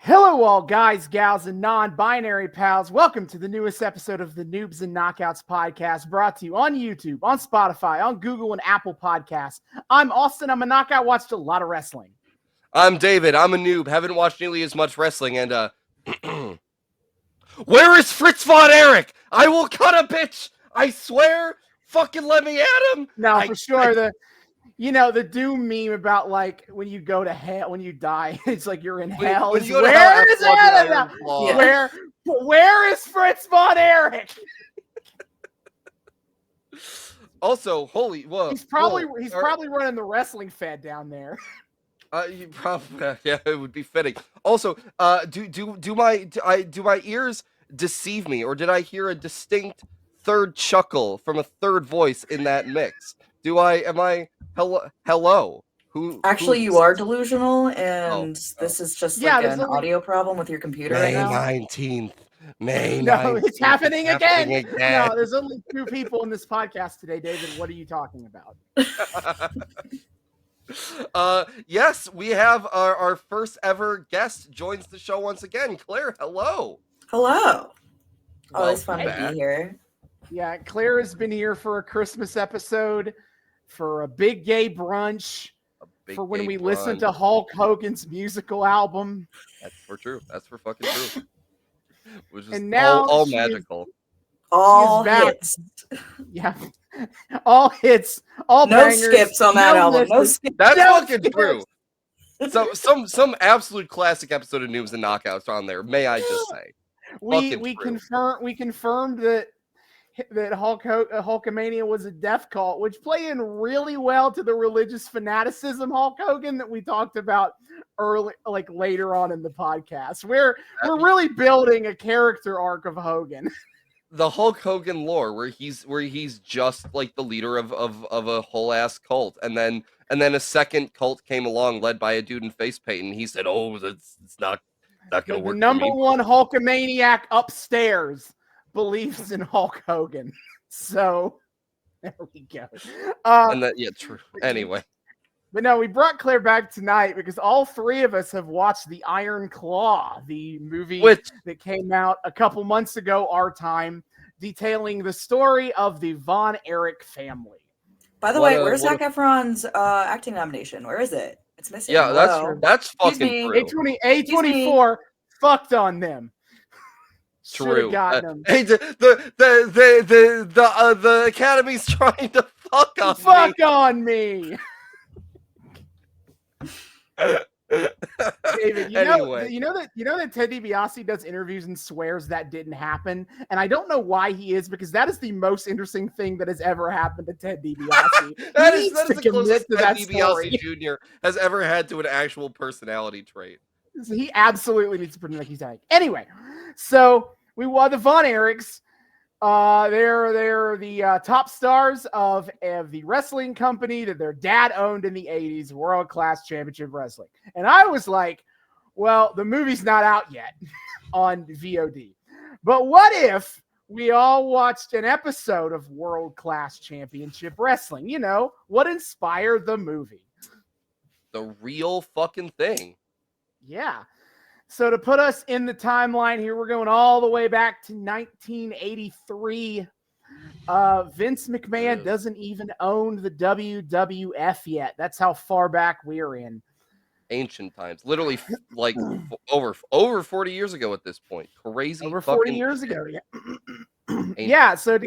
Hello, all guys, gals, and non-binary pals. Welcome to the newest episode of the Noobs and Knockouts Podcast, brought to you on YouTube, on Spotify, on Google, and Apple Podcasts. I'm Austin. I'm a knockout. Watched a lot of wrestling. I'm David. I'm a noob. Haven't watched nearly as much wrestling. And where is Fritz von Erich? I will cut a bitch. I swear. Fucking let me at him. No, for sure. The Doom meme about like when you go to hell, when you die, it's like you're in hell. When you go to hell, where is Fritz von Erich? Also, whoa. He's probably running the wrestling fed down there. You probably, yeah, it would be fitting. Also, do my ears deceive me, or did I hear a distinct third chuckle from a third voice in that mix? Hello? You are delusional, and this is just an audio problem with your computer right now. May 19th. No, it's happening again. No, there's only two people in this podcast today, David. What are you talking about? Yes, we have our first ever guest joins the show once again. Claire, hello. Hello. Always fun to be here. Yeah, Claire has been here for a Christmas episode, for a big gay brunch, for when we listen to Hulk Hogan's musical album. That's for true. That's for fucking true. Which is and now all magical. All hits. Yeah. All hits. All no bangers. Skips on that album. No skips. That's fucking true. So some absolute classic episode of Noobs and Knockouts on there, may I just say. We confirmed that Hulkamania was a death cult, which played in really well to the religious fanaticism Hulk Hogan that we talked about later on in the podcast. We're really building a character arc of Hogan. The Hulk Hogan lore, where he's just like the leader of a whole ass cult, and then a second cult came along led by a dude in face paint, and he said, "Oh, it's not gonna work." The number one Hulkamaniac upstairs believes in Hulk Hogan. So there we go. True. Anyway. But no, we brought Claire back tonight because all three of us have watched The Iron Claw, the movie that came out a couple months ago, our time, detailing the story of the Von Erich family. By the way, where's Zac Efron's acting nomination? Where is it? It's missing. Yeah, that's fucking true. A24 fucked on them. True. Hey, the Academy's trying to fuck on me. David, you know that Ted DiBiase does interviews and swears that didn't happen, and I don't know why he is, because that is the most interesting thing that has ever happened to Ted DiBiase. that is the closest Ted DiBiase Jr. has ever had to an actual personality trait. So he absolutely needs to pretend like he's dying. Anyway, so we won the Von Erichs. They're the top stars of the wrestling company that their dad owned in the 80s, World Class Championship Wrestling. And I was like, well, the movie's not out yet on VOD. But what if we all watched an episode of World Class Championship Wrestling? You know, what inspired the movie? The real fucking thing. Yeah. So to put us in the timeline here, we're going all the way back to 1983. Vince McMahon doesn't even own the WWF yet. That's how far back we're in. Ancient times. Literally like over 40 years ago at this point. Crazy. Over 40 years ago, yeah. Yeah, so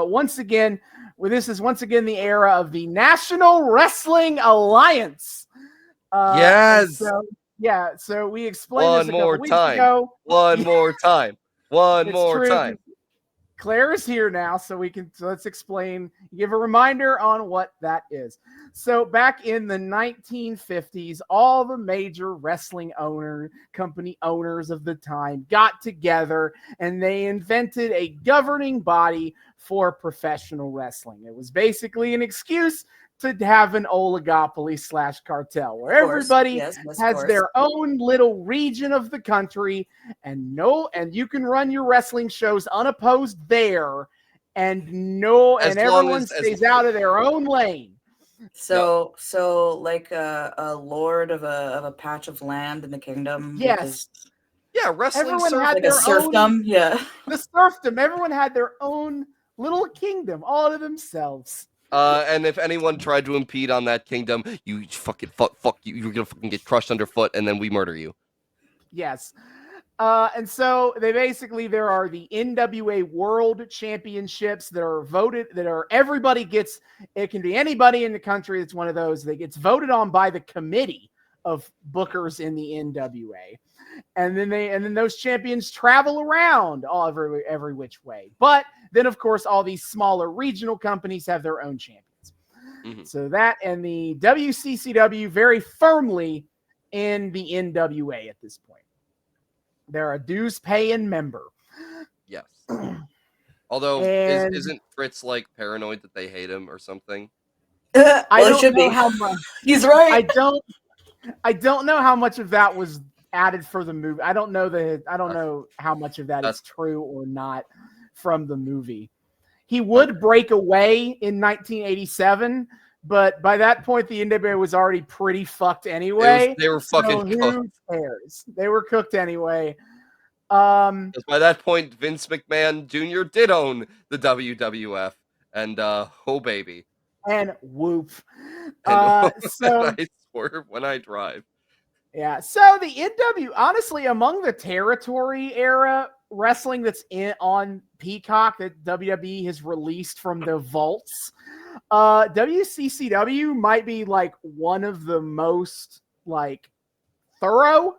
once again, this is once again the era of the National Wrestling Alliance. Yes. So we explained this a couple weeks ago. One more time. Claire is here now, so let's explain, give a reminder on what that is. So back in the 1950s, all the major wrestling company owners of the time got together and they invented a governing body for professional wrestling. It was basically an excuse to have an oligopoly / cartel where everybody has their own little region of the country, and you can run your wrestling shows unopposed there, and everyone stays out of their own lane. So like a lord of a patch of land in the kingdom. Yes. Yeah, wrestling Everyone had like their a serfdom. Yeah. The serfdom. Everyone had their own little kingdom all to themselves. And if anyone tried to impede on that kingdom, you fucking fuck you. You're gonna fucking get crushed underfoot, and then we murder you. Yes. And so there are the NWA World Championships that are voted, everybody gets, it can be anybody in the country that's one of those that gets voted on by the committee of bookers in the NWA. And then those champions travel around every which way. But then of course all these smaller regional companies have their own champions. Mm-hmm. So that, and the WCCW very firmly in the NWA at this point. They're a dues paying member. Yes. Although isn't Fritz like paranoid that they hate him or something? I don't know how much. He's right. I don't know how much of that was added for the movie. I don't know how much of that is true or not from the movie. He would break away in 1987, but by that point the NWA was already pretty fucked anyway. They were fucking cooked. Who cares? They were cooked anyway. By that point, Vince McMahon Jr. did own the WWF, and oh baby, and whoop. So I swerve when I drive. Yeah. So the NW, honestly, among the territory era wrestling that's on Peacock that WWE has released from the vaults, WCCW might be like one of the most like thorough.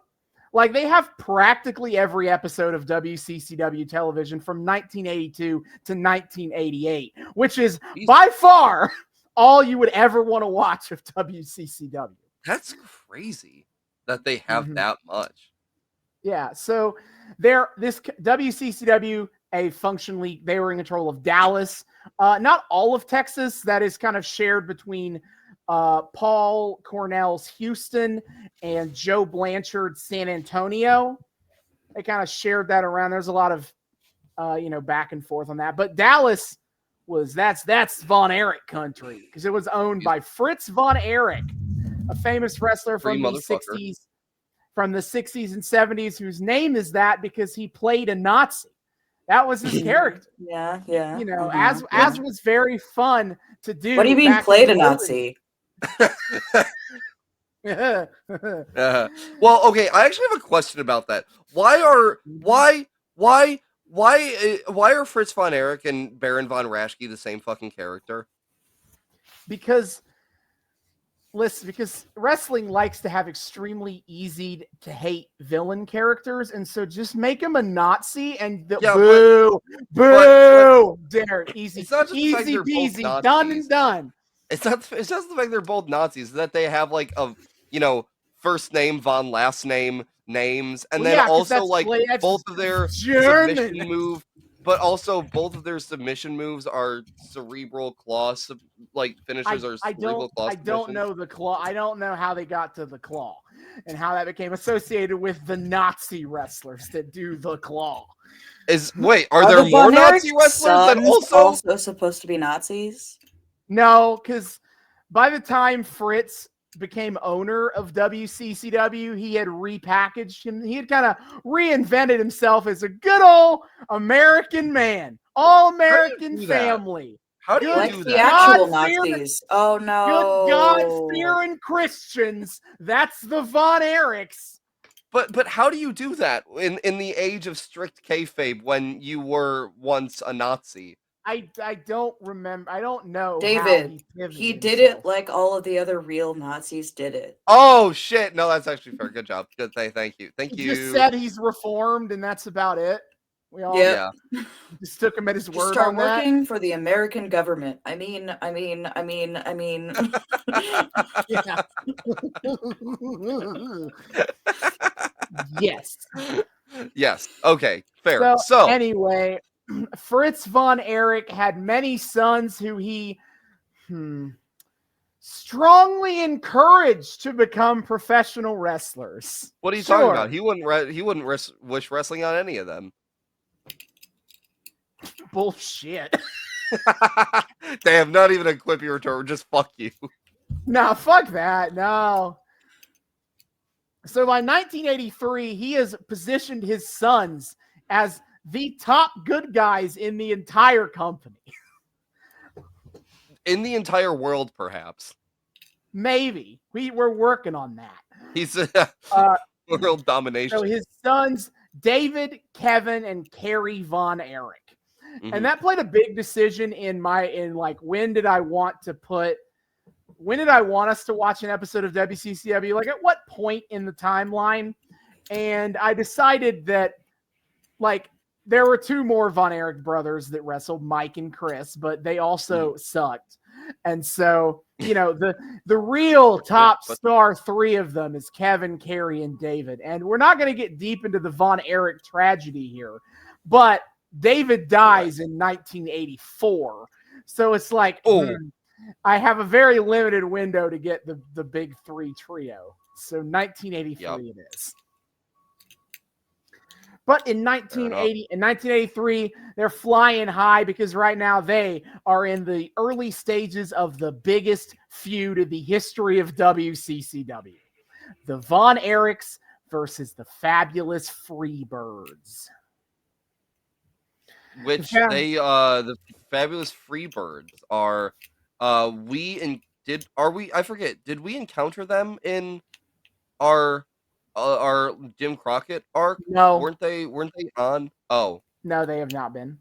Like they have practically every episode of WCCW television from 1982 to 1988, which is by far all you would ever want to watch of WCCW. That's crazy that they have that much. Yeah. So this WCCW, they were in control of Dallas, not all of Texas. That is kind of shared between Paul Cornell's Houston and Joe Blanchard's San Antonio. They kind of shared that around. There's a lot of back and forth on that. But Dallas that's Von Erich country because it was owned by Fritz Von Erich, a famous wrestler from the 60s, and 70s, whose name is that because he played a Nazi. That was his character. Yeah. As was very fun to do. What do you mean played a Nazi? Well, okay, I actually have a question about that. Why are Fritz Von Erich and Baron Von Raschke the same fucking character? Because wrestling likes to have extremely easy to hate villain characters, and so just make him a Nazi and boo, dare easy peasy, done and done. It's just the fact they're both Nazis, that they have like first name Von, last name names, and then also like both of their submission move, but also both of their submission moves are cerebral claw finishers are cerebral claw. I don't know the claw. I don't know how they got to the claw and how that became associated with the Nazi wrestlers that do the claw. Are there more Nazi wrestlers that also supposed to be Nazis? No, because by the time Fritz became owner of WCCW, he had repackaged him. He had kind of reinvented himself as a good old American man, all American family. How do you do that? The actual Nazis. Oh no! Good God-fearing Christians. That's the Von Erichs. But how do you do that in the age of strict kayfabe when you were once a Nazi? I don't remember. I don't know. David, he did it like all of the other real Nazis did it. Oh shit! No, that's actually fair. Good job. Good. Thank you. He just said he's reformed, and that's about it. We all just took him at his word. Start working for the American government. I mean. Yeah. Yes. Yes. Okay. Fair. So anyway. Fritz Von Erich had many sons who he strongly encouraged to become professional wrestlers. What are you talking about? He wouldn't wish wrestling on any of them. Bullshit. Damn, not even a quippy retort. Just fuck you. No, fuck that. No. So by 1983, he has positioned his sons as the top good guys in the entire company. In the entire world, perhaps. Maybe. We're working on that. He's world domination. So his sons, David, Kevin, and Kerry Von Erich. Mm-hmm. And that played a big decision in when did I want us to watch an episode of WCCW? Like, at what point in the timeline? And I decided that, like, there were two more Von Erich brothers that wrestled, Mike and Chris, but they also sucked. And so, you know, the real top star three of them is Kevin, Kerry, and David. And we're not going to get deep into the Von Erich tragedy here, but David dies in 1984. So it's like, I have a very limited window to get the big three trio. So 1983 it is. But in 1983, they're flying high because right now they are in the early stages of the biggest feud in the history of WCCW. The Von Erichs versus the Fabulous Freebirds. Which the Fabulous Freebirds are, did we encounter them in our Jim Crockett arc? No. Weren't they on? Oh. No, they have not been.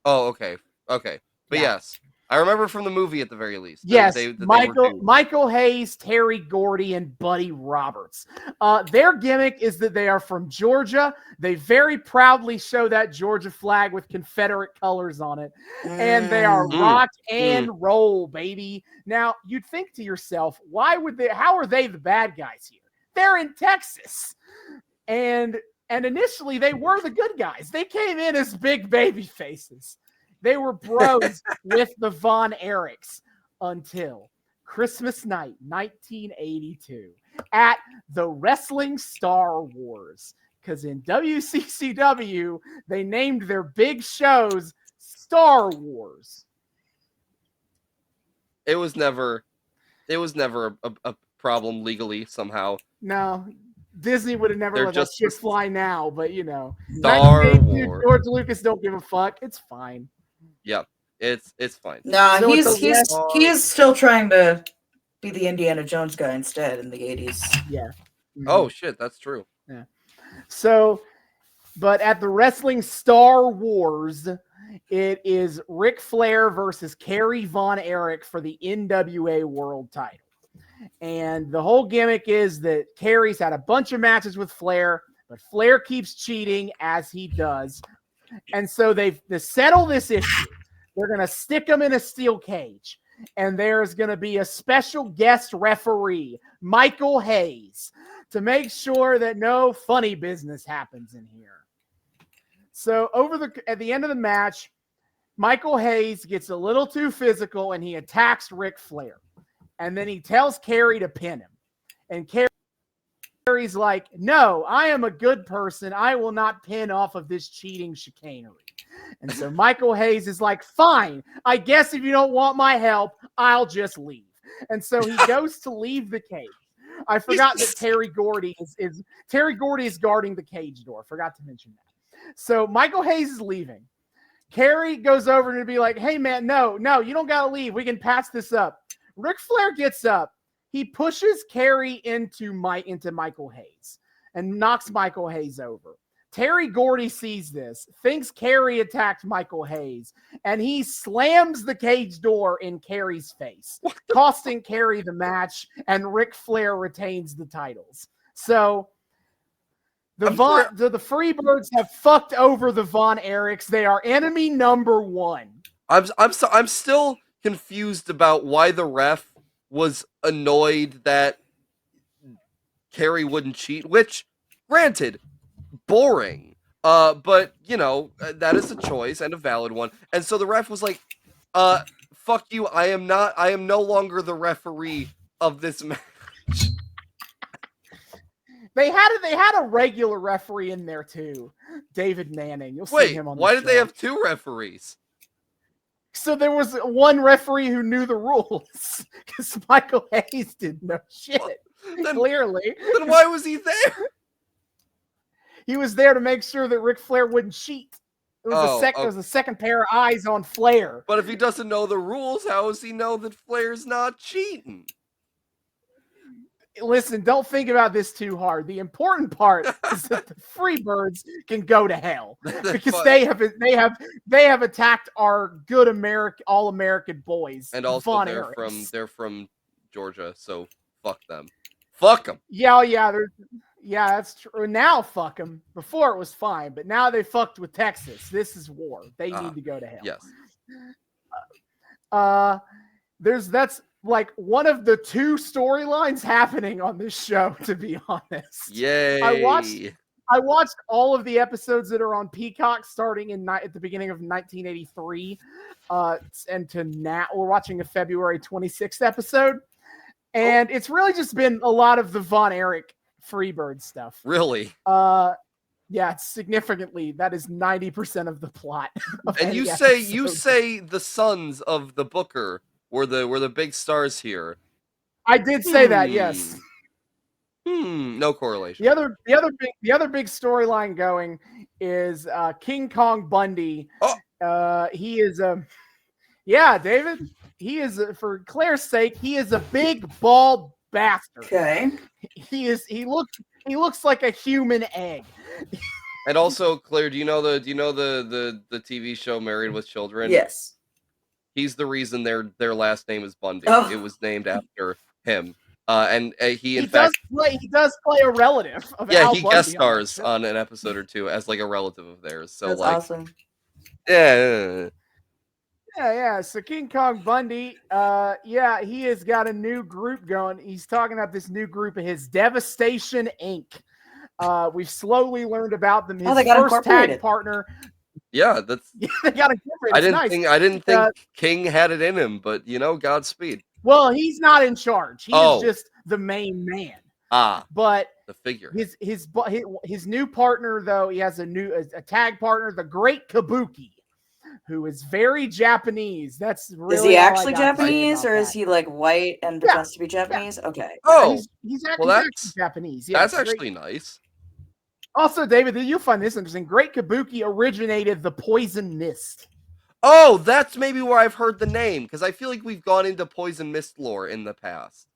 Oh, okay. But yes. I remember from the movie at the very least. Yes, Michael Hayes, Terry Gordy, and Buddy Roberts. Their gimmick is that they are from Georgia. They very proudly show that Georgia flag with Confederate colors on it. And they are rock and roll, baby. Now, you'd think to yourself, how are they the bad guys here? They're in Texas. And initially, they were the good guys. They came in as big baby faces. They were bros with the Von Erichs until Christmas night, 1982, at the Wrestling Star Wars. Because in WCCW, they named their big shows Star Wars. It was never a problem legally somehow. No. Disney would have never let that shit fly now, but you know. Star Wars. George Lucas don't give a fuck. It's fine. Yep, it's fine. Nah, so he's still trying to be the Indiana Jones guy instead in the 80s. Yeah. Mm-hmm. Oh shit, that's true. Yeah. So, but at the Wrestling Star Wars, it is Ric Flair versus Kerry Von Erich for the NWA World Title. And the whole gimmick is that Kerry's had a bunch of matches with Flair, but Flair keeps cheating as he does. And so to settle this issue, they're going to stick him in a steel cage. And there's going to be a special guest referee, Michael Hayes, to make sure that no funny business happens in here. So at the end of the match, Michael Hayes gets a little too physical and he attacks Ric Flair. And then he tells Kerry to pin him. And Kerry's like, no, I am a good person. I will not pin off of this cheating chicanery. And so Michael Hayes is like, fine, I guess if you don't want my help, I'll just leave. And so he goes to leave the cage. I forgot that Terry Gordy is guarding the cage door. Forgot to mention that. So Michael Hayes is leaving. Kerry goes over to be like, hey man, no, you don't got to leave. We can patch this up. Ric Flair gets up. He pushes Kerry into Michael Hayes and knocks Michael Hayes over. Terry Gordy sees this, thinks Kerry attacked Michael Hayes, and he slams the cage door in Kerry's face, costing Kerry the match, and Ric Flair retains the titles. So the Freebirds have fucked over the Von Erichs. They are enemy number one. I'm still confused about why the ref was annoyed that Kerry wouldn't cheat, which, granted, boring. But, you know, that is a choice and a valid one. And so the ref was like, fuck you, I am no longer the referee of this match. They had a regular referee in there too, David Manning. You'll see him on the show. Why did they have two referees? So there was one referee who knew the rules because Michael Hayes didn't know shit. Clearly. Then why was he there? He was there to make sure that Ric Flair wouldn't cheat. It was a second pair of eyes on Flair. But if he doesn't know the rules, how does he know that Flair's not cheating? Listen, don't think about this too hard. The important part is that the Freebirds can go to hell because they have attacked our good all-American boys. And also Von they're from Georgia, so fuck them. Fuck them. Yeah, that's true. Now fuck them. Before it was fine, but now they fucked with Texas. This is war. They need to go to hell. Yes. That's like one of the two storylines happening on this show, to be honest. Yay. I watched all of the episodes that are on Peacock starting at the beginning of 1983. And to now we're watching a February 26th episode. And it's really just been a lot of the Von Erich Freebird stuff. Really? Yeah, significantly. That is 90% of the plot. And you say the sons of the Booker were the big stars here. I did say that, yes. No correlation. The other big storyline going is King Kong Bundy. He is David. He is for Claire's sake. He is a big bald bastard. Okay. He looks like a human egg. And also, Claire, do you know the TV show Married with Children? Yes. He's the reason their last name is Bundy. Oh. It was named after him. He does play a relative of Al he Bundy guest stars on an episode or two as like a relative of theirs. So that's like awesome. Yeah. So King Kong Bundy, he has got a new group going. He's talking about this new group of his, Devastation Inc. We've slowly learned about them. His they got first tag partner. Yeah, that's. They got incorporated. I didn't think King had it in him, but Godspeed. Well, he's not in charge. He is just the main man. But the figure. His new partner, though, he has a tag partner, the Great Kabuki, who is very Japanese. That's really. Is he actually Japanese, or is he like white and pretends to be Japanese? Yeah. Okay. Oh, he's actually Japanese. Yeah, that's actually nice. Also, David, you'll find this interesting. Great Kabuki originated the Poison Mist. Oh, that's maybe where I've heard the name, because I feel like we've gone into Poison Mist lore in the past.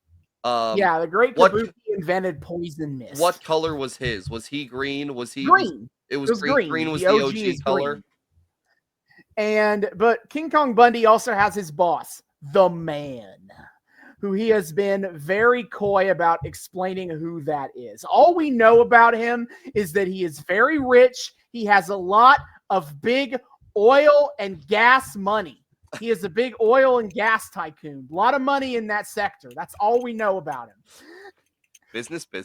The Great Kabuki invented Poison Mist. What color was his? Was he green? Was he green? It was green. Green was the OG color. But King Kong Bundy also has his boss, the Man, who he has been very coy about explaining who that is. All we know about him is that he is very rich. He has a lot of big oil and gas money. He is a big oil and gas tycoon. A lot of money in that sector. That's all we know about him. Business. He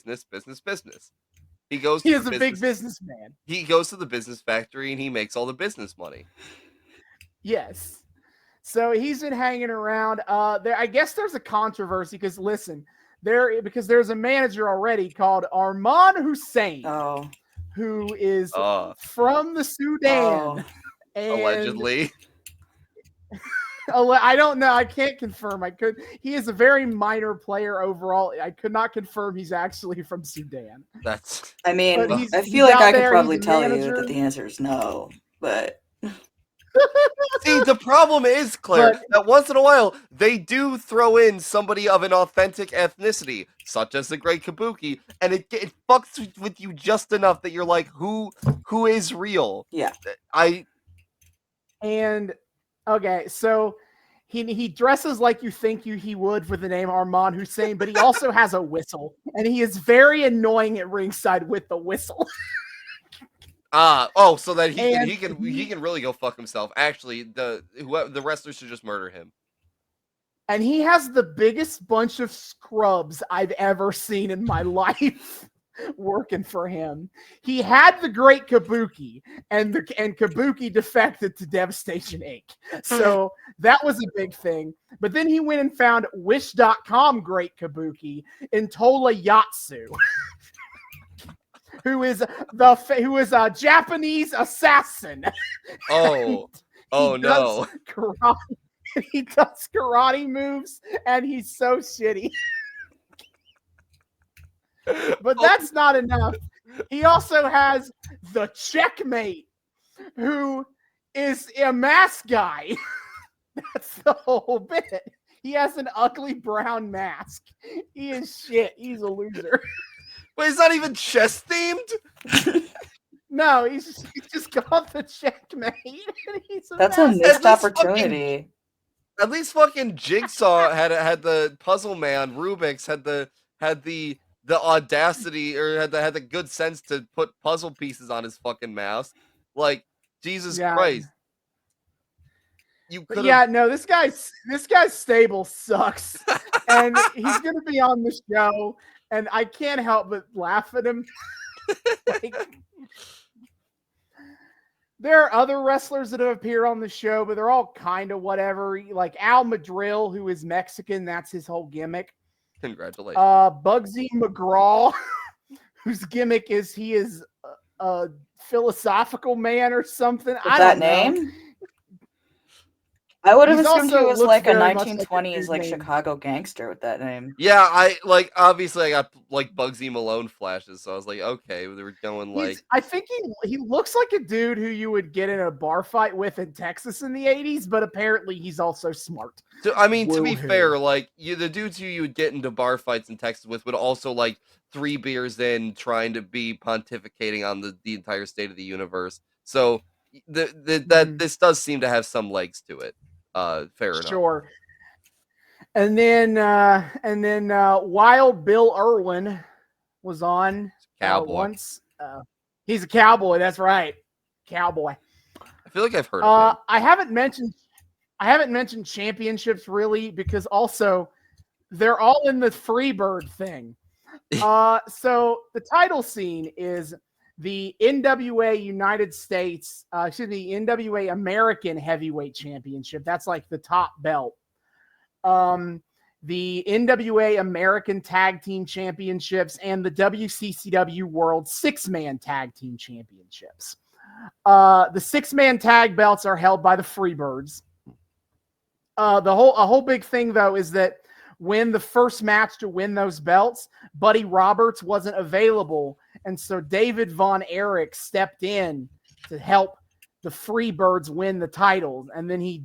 is a big businessman. He goes to the business factory and he makes all the business money. Yes. So he's been hanging around. I guess there's a controversy because there's a manager already called Arman Hussein, who is from the Sudan. Allegedly. I don't know. I can't confirm. He is a very minor player overall. I could not confirm he's actually from Sudan. I feel like I could probably tell you that the answer is no, but. See, the problem is, Claire, that once in a while they do throw in somebody of an authentic ethnicity, such as the Great Kabuki, and it fucks with you just enough that you're like, who is real? Yeah. Okay, so he dresses like you think he would for the name Arman Hussein, but he also has a whistle, and he is very annoying at ringside with the whistle. So that he can really go fuck himself. Actually, the wrestlers should just murder him. And he has the biggest bunch of scrubs I've ever seen in my life working for him. He had the Great Kabuki, and Kabuki defected to Devastation Inc. So that was a big thing. But then he went and found Wish.com Great Kabuki in Tola Yatsu. who is a Japanese assassin. Oh no. Karate, he does karate moves, and he's so shitty. But that's not enough. He also has the Checkmate, who is a mask guy. That's the whole bit. He has an ugly brown mask. He is shit. He's a loser. But he's not even chess themed? No, he's just called the Checkmate. That's a missed opportunity. At least fucking Jigsaw had the Puzzle Man. Rubik's had the audacity, or had the good sense to put puzzle pieces on his fucking mask. Like, Jesus Christ. No, this guy's stable sucks. And he's gonna be on the show, and I can't help but laugh at him. Like, there are other wrestlers that have appeared on the show, but they're all kind of whatever. Like Al Madril, who is Mexican, that's his whole gimmick. Congratulations. Bugsy McGraw, whose gimmick is he is a philosophical man or something. With that name? I would have assumed he was like a 1920s like Chicago gangster with that name. Yeah, obviously I got like Bugsy Malone flashes, so I was like, okay, they were going like. I think he looks like a dude who you would get in a bar fight with in Texas in the 80s, but apparently he's also smart. So, I mean, to be fair, like the dudes who you would get into bar fights in Texas with would also like 3 beers in trying to be pontificating on the entire state of the universe. So this does seem to have some legs to it. Fair enough. Sure. And then Wild Bill Irwin was on once. He's a cowboy. That's right, cowboy. I feel like I've heard of him. I haven't mentioned championships really, because also they're all in the Freebird thing. So the title scene is the NWA United States, NWA American Heavyweight Championship. That's like the top belt. The NWA American Tag Team Championships and the WCCW World 6-Man Tag Team Championships. The 6-man tag belts are held by the Freebirds. A whole big thing though is that when the first match to win those belts, Buddy Roberts wasn't available. And so David Von Erich stepped in to help the Freebirds win the titles, and then he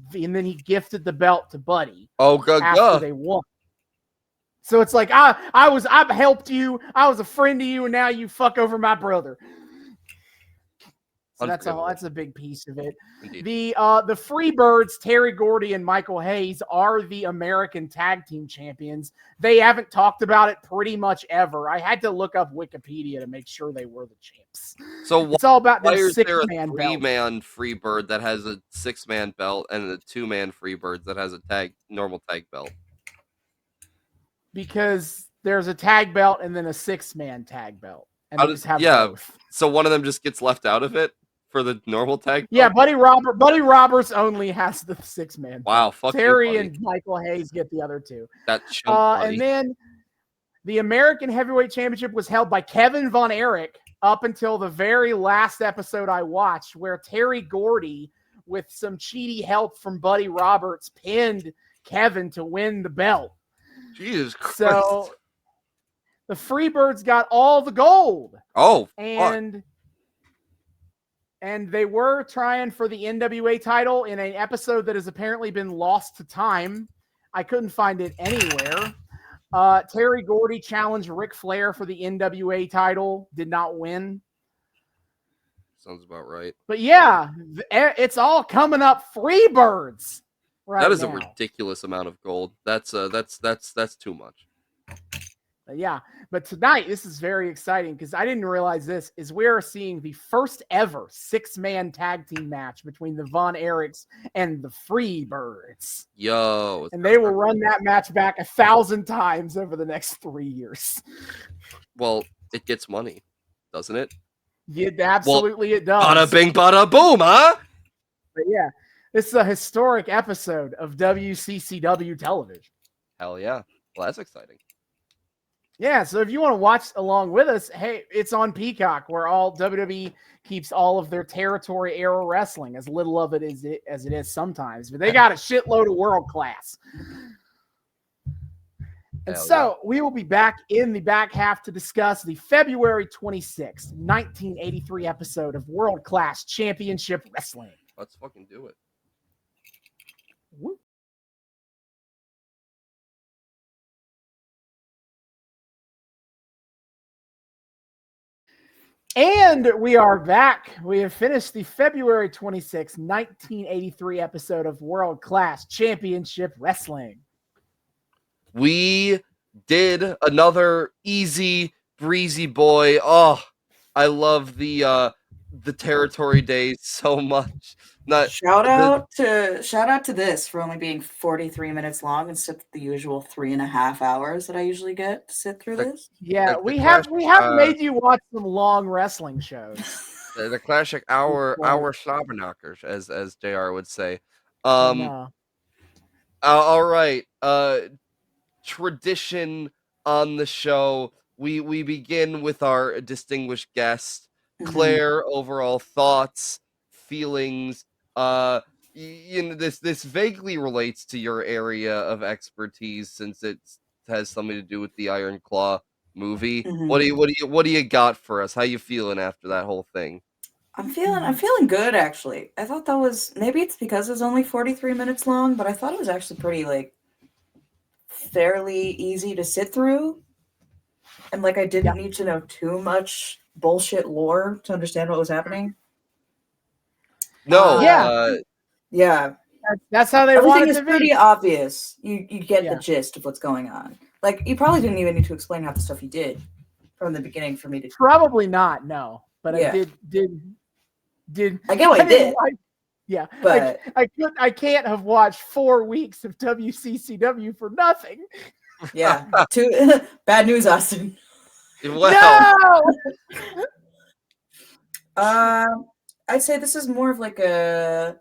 gifted the belt to Buddy. Oh, good. After they won. So it's like I helped you, I was a friend to you, and now you fuck over my brother. So that's a big piece of it. Indeed. The Freebirds, Terry Gordy and Michael Hayes, are the American Tag Team Champions. They haven't talked about it pretty much ever. I had to look up Wikipedia to make sure they were the champs. So it's all about the 6-man belt. belt. 3-man Freebird that has a 6-man belt, and the 2-man Freebirds that has a normal tag belt. Because there's a tag belt and then a 6-man tag belt. And both. So one of them just gets left out of it for the normal tag? Yeah, Buddy Roberts only has the 6-man. Wow, fuck Terry and Michael Hayes get the other 2. That and then the American Heavyweight Championship was held by Kevin Von Erich up until the very last episode I watched, where Terry Gordy, with some cheaty help from Buddy Roberts, pinned Kevin to win the belt. Jesus Christ. So the Freebirds got all the gold. Oh, And they were trying for the NWA title in an episode that has apparently been lost to time. I couldn't find it anywhere. Terry Gordy challenged Ric Flair for the NWA title. Did not win. Sounds about right. But yeah, it's all coming up Freebirds right That is now. A ridiculous amount of gold. That's too much. Yeah, but tonight, this is very exciting because I didn't realize this, is we are seeing the first ever 6-man tag team match between the Von Erichs and the Freebirds. Yo. And they will run that match back 1,000 times over the next 3 years. Well, it gets money, doesn't it? It absolutely it does. Bada bing, bada boom, huh? But yeah, this is a historic episode of WCCW television. Hell yeah. Well, that's exciting. Yeah, so if you want to watch along with us, hey, it's on Peacock, where all WWE keeps all of their territory era wrestling, as little of it as it is sometimes. But they got a shitload of world class. And so we will be back in the back half to discuss the February 26th, 1983 episode of World Class Championship Wrestling. Let's fucking do it. Woo. And we are back. We have finished the February 26th, 1983 episode of World Class Championship Wrestling. We did another easy, breezy boy. Oh, I love the territory days so much. Shout out to this for only being 43 minutes long instead of the usual 3.5 hours that I usually get to sit through this. Yeah, we have made you watch some long wrestling shows. The classic hour slobberknockers, as JR would say. All right. Tradition on the show. We begin with our distinguished guest, Claire. Overall thoughts, feelings. This vaguely relates to your area of expertise since it has something to do with the Iron Claw movie. What do you got for us? How you feeling after that whole thing? I'm feeling good, actually. I thought that was, maybe it's because it was only 43 minutes long, but I thought it was actually pretty fairly easy to sit through, and I didn't need to know too much bullshit lore to understand what was happening. No, yeah, that's how they want it to be. It's pretty obvious. You get the gist of what's going on. You probably didn't even need to explain half the stuff you did from the beginning for me to. Probably not, no. But I did. I get what I did. Yeah, but I can't have watched 4 weeks of WCCW for nothing. Yeah, bad news, Austin. Well. No. I'd say this is more of a 80s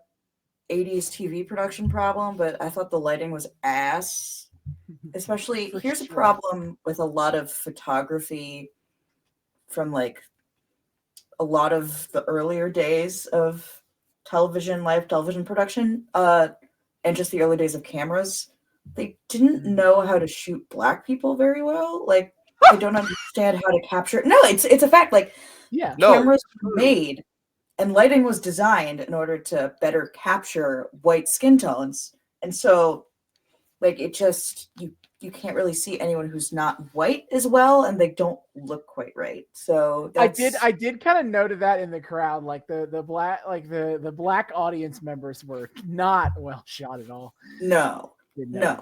TV production problem, but I thought the lighting was ass. Especially, here's a problem with a lot of photography from a lot of the earlier days of live television production, and just the early days of cameras. They didn't know how to shoot black people very well. They don't understand how to capture. No, it's a fact. Cameras were made and lighting was designed in order to better capture white skin tones. And so, it just, you can't really see anyone who's not white as well, and they don't look quite right. So I did kind of note that in the crowd, the black, the black audience members were not well shot at all. No.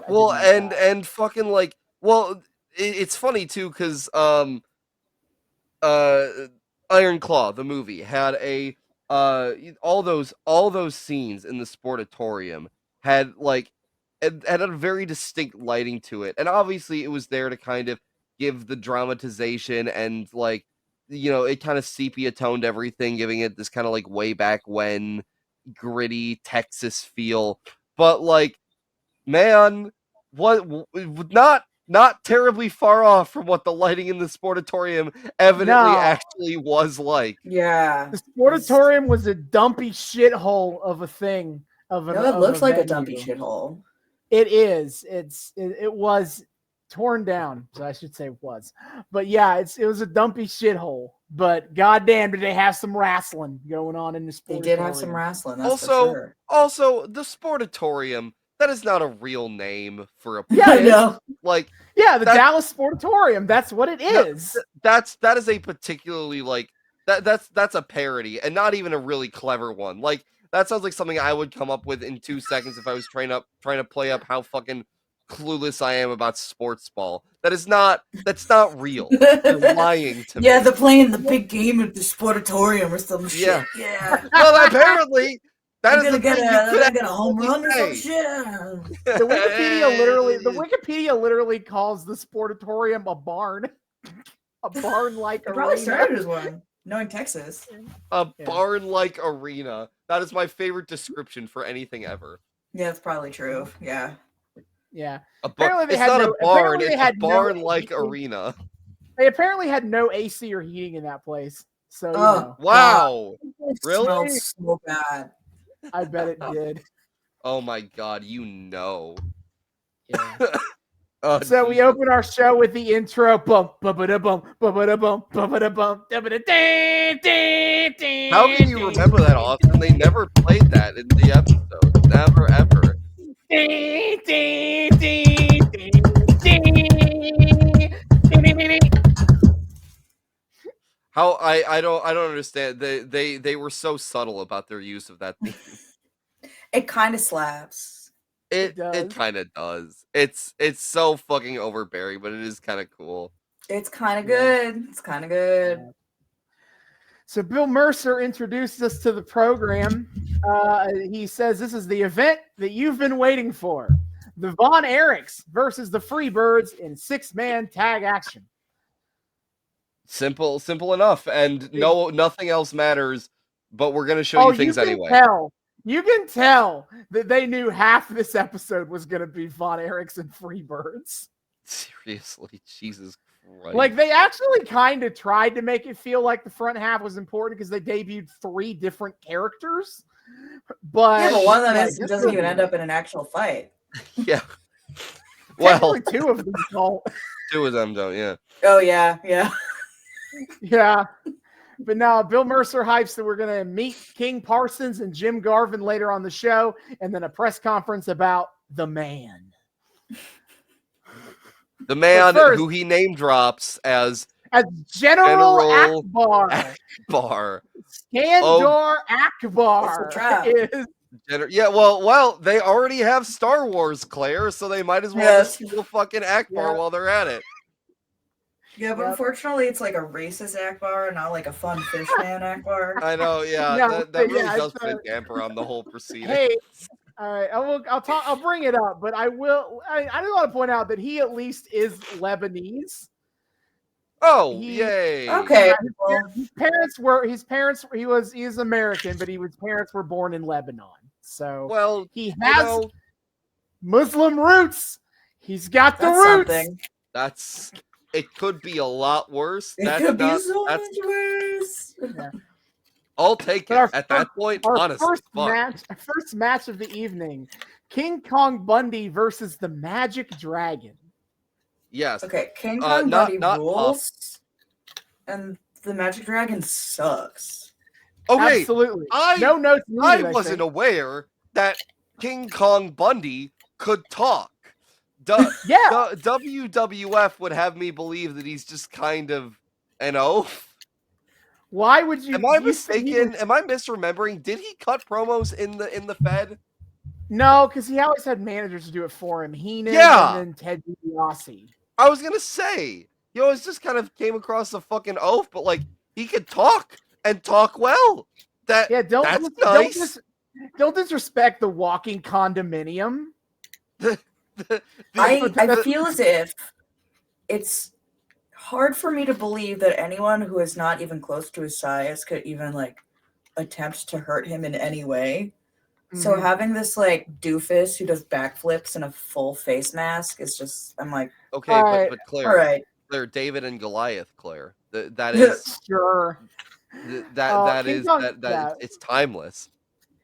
Well, and fucking it's funny too, because Iron Claw, the movie, had all those scenes in the Sportatorium had had a very distinct lighting to it, and obviously it was there to kind of give the dramatization and it kind of sepia toned everything, giving it this kind of way back when gritty Texas feel. But man, what not terribly far off from what the lighting in the Sportatorium evidently actually was like. Yeah, the Sportatorium was a dumpy shithole of a thing. It looks like a dumpy shithole. It is. It was torn down, so I should say it was. But yeah, it was a dumpy shithole. But goddamn, did they have some wrestling going on in the Sportatorium? They did have some wrestling. That's for sure. Also, the Sportatorium. That is not a real name for a place. Yeah, I know. The Dallas Sportatorium. That's what it is. That is a particularly that's a parody, and not even a really clever one. That sounds like something I would come up with in 2 seconds if I was trying to play up how fucking clueless I am about sports ball. That's not real. You're lying to me. Yeah, they're playing the big game at the Sportatorium or some shit. Yeah. Well, apparently that is gonna get a home run or some shit. The Wikipedia literally calls the Sportatorium a barn. A barn-like arena. Probably started as one. Knowing Texas. A barn-like arena. That is my favorite description for anything ever. Yeah, that's probably true. Yeah. Yeah. It's not a barn, it's a barn-like arena. They apparently had no AC or heating in that place. So, Wow. It Really? smells so bad. I bet it did. Oh my god, you know. Yeah. Oh, So we Jesus. open our show with the intro. Bum, ba-ba-da-bum, ba-ba-da-bum, ba-ba-da-bum, da-ba-da-ding. How can you remember that, Austin? They never played that in the episode. Never, ever. Ding, ding, ding, ding, ding. Ding, ding, ding, ding. How I don't understand. They were so subtle about their use of that theme. It kind of slaps. It does. kind of does. It's so fucking overbearing, but it is kind of cool. It's kind of Yeah. good. It's kind of good. Yeah. So Bill Mercer introduced us to the program. He says this is the event that you've been waiting for. The Von Erichs versus the Freebirds in 6-man tag action. Simple enough, and nothing else matters. But we're gonna show you things anyway. You can tell that they knew half this episode was going to be Von Erichs and Freebirds. Seriously, Jesus Christ! Like they actually kind of tried to make it feel like the front half was important because they debuted 3 different characters. But one of them doesn't even end up in an actual fight. Yeah. Well, 2 of them don't. 2 of them don't. Yeah. Oh yeah. Yeah. But now Bill Mercer hypes that we're going to meet King Parsons and Jim Garvin later on the show, and then a press conference about the man. The man first, who he name drops as General Akbar. Akbar. Skandor Akbar. Yeah, well, they already have Star Wars, Claire, so they might as well just steal fucking Akbar while they're at it. Yeah, but unfortunately, it's like a racist Akbar, not like a fun fishman Akbar. I know, yeah, that really does put a damper on the whole proceeding. Hey, all right, I'll bring it up, but I do want to point out that he at least is Lebanese. Oh, yay! Okay, his parents he is American, but his parents were born in Lebanon, so he has Muslim roots. He's got the roots. Something. It could be a lot worse. It could be so much worse. Yeah. I'll take it. At that point, honestly. First match of the evening. King Kong Bundy versus the Magic Dragon. Yes. Okay, King Kong Bundy rules. And the Magic Dragon sucks. Okay. Absolutely. No notes needed, I wasn't aware that King Kong Bundy could talk. Yeah. WWF would have me believe that he's just kind of an oaf. Why would you? Am I mistaken? Am I misremembering? Did he cut promos in the Fed? No, because he always had managers to do it for him. Heenan and then Ted DiBiase. I was gonna say he always just kind of came across a fucking oaf, but like he could talk and talk well. That's nice. Don't disrespect the walking condominium. I feel as if it's hard for me to believe that anyone who is not even close to his size could even like attempt to hurt him in any way. Mm-hmm. So having this like doofus who does backflips in a full face mask is just, I'm like, okay, but Claire, all right. Claire, David and Goliath, Claire, that is sure. It's timeless.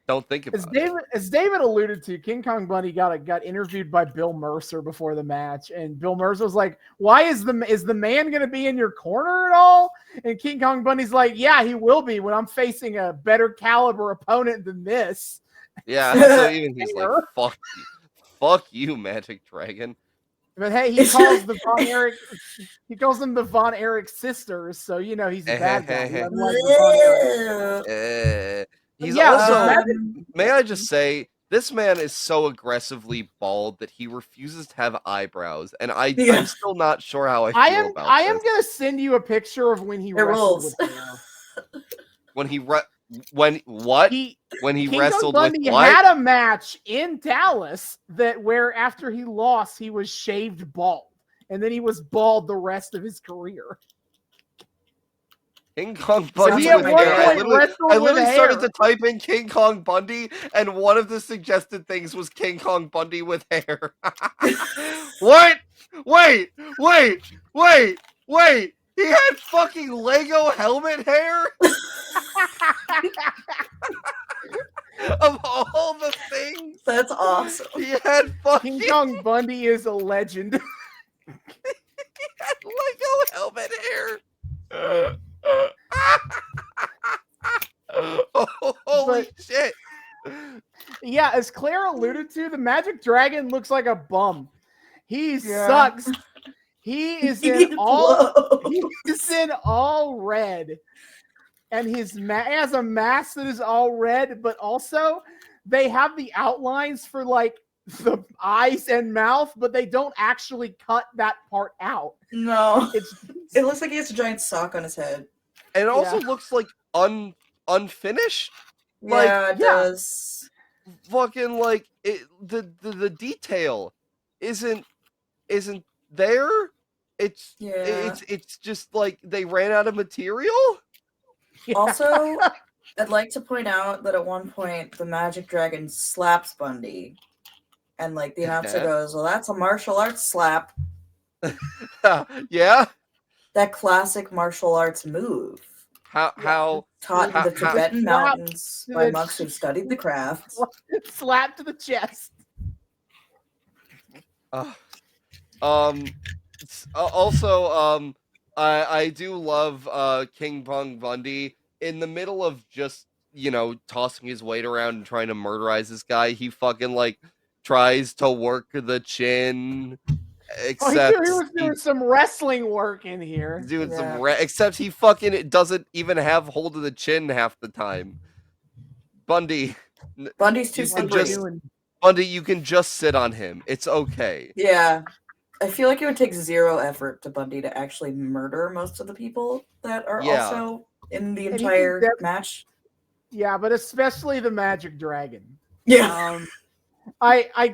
Don't think about it. As David alluded to, King Kong Bundy got interviewed by Bill Mercer before the match, and Bill Mercer was like, "Why is the man going to be in your corner at all?" And King Kong Bundy's like, "Yeah, he will be when I'm facing a better caliber opponent than this." Yeah, so even he's like, "Fuck you, Magic Dragon." But hey, he calls them the Von Erich sisters, so you know he's a bad guy. He's also, may I just say, this man is so aggressively bald that he refuses to have eyebrows, and I'm still not sure how I feel about this. I am gonna send you a picture of when he wrestled with when he King wrestled Kong Bundy with what? had a match in Dallas where after he lost, he was shaved bald, and then he was bald the rest of his career. King Kong Bundy with hair. I literally started to type in King Kong Bundy, and one of the suggested things was King Kong Bundy with hair. What? Wait! He had fucking Lego helmet hair. Of all the things, That's awesome. he had fucking King Kong Bundy is a legend. Lego helmet hair. Holy shit. Yeah, as Claire alluded to, the Magic Dragon looks like a bum. He Yeah. sucks. He is in all red. And he has a mask that is all red, but also they have the outlines for like the eyes and mouth, but they don't actually cut that part out. No. It looks like he has a giant sock on his head. And it also looks like unfinished. Like, Yeah, it does. Fucking like the detail isn't there. It's just like they ran out of material. Yeah. Also, I'd like to point out that at one point the Magic Dragon slaps Bundy, and like the announcer goes, "Well, that's a martial arts slap." Yeah, that classic martial arts move. How taught in the Tibetan mountains by monks who've studied the craft. Slap to the chest. Also, I do love King Kong Bundy. In the middle of just, tossing his weight around and trying to murderize this guy, he fucking like tries to work the chin. Except he was doing some wrestling work in here. Except he fucking doesn't even have hold of the chin half the time. Bundy's too slippery. Bundy, you can just sit on him. It's okay. Yeah. I feel like it would take zero effort to Bundy to actually murder most of the people that are also in the entire match. Yeah, but especially the Magic Dragon. Yeah. I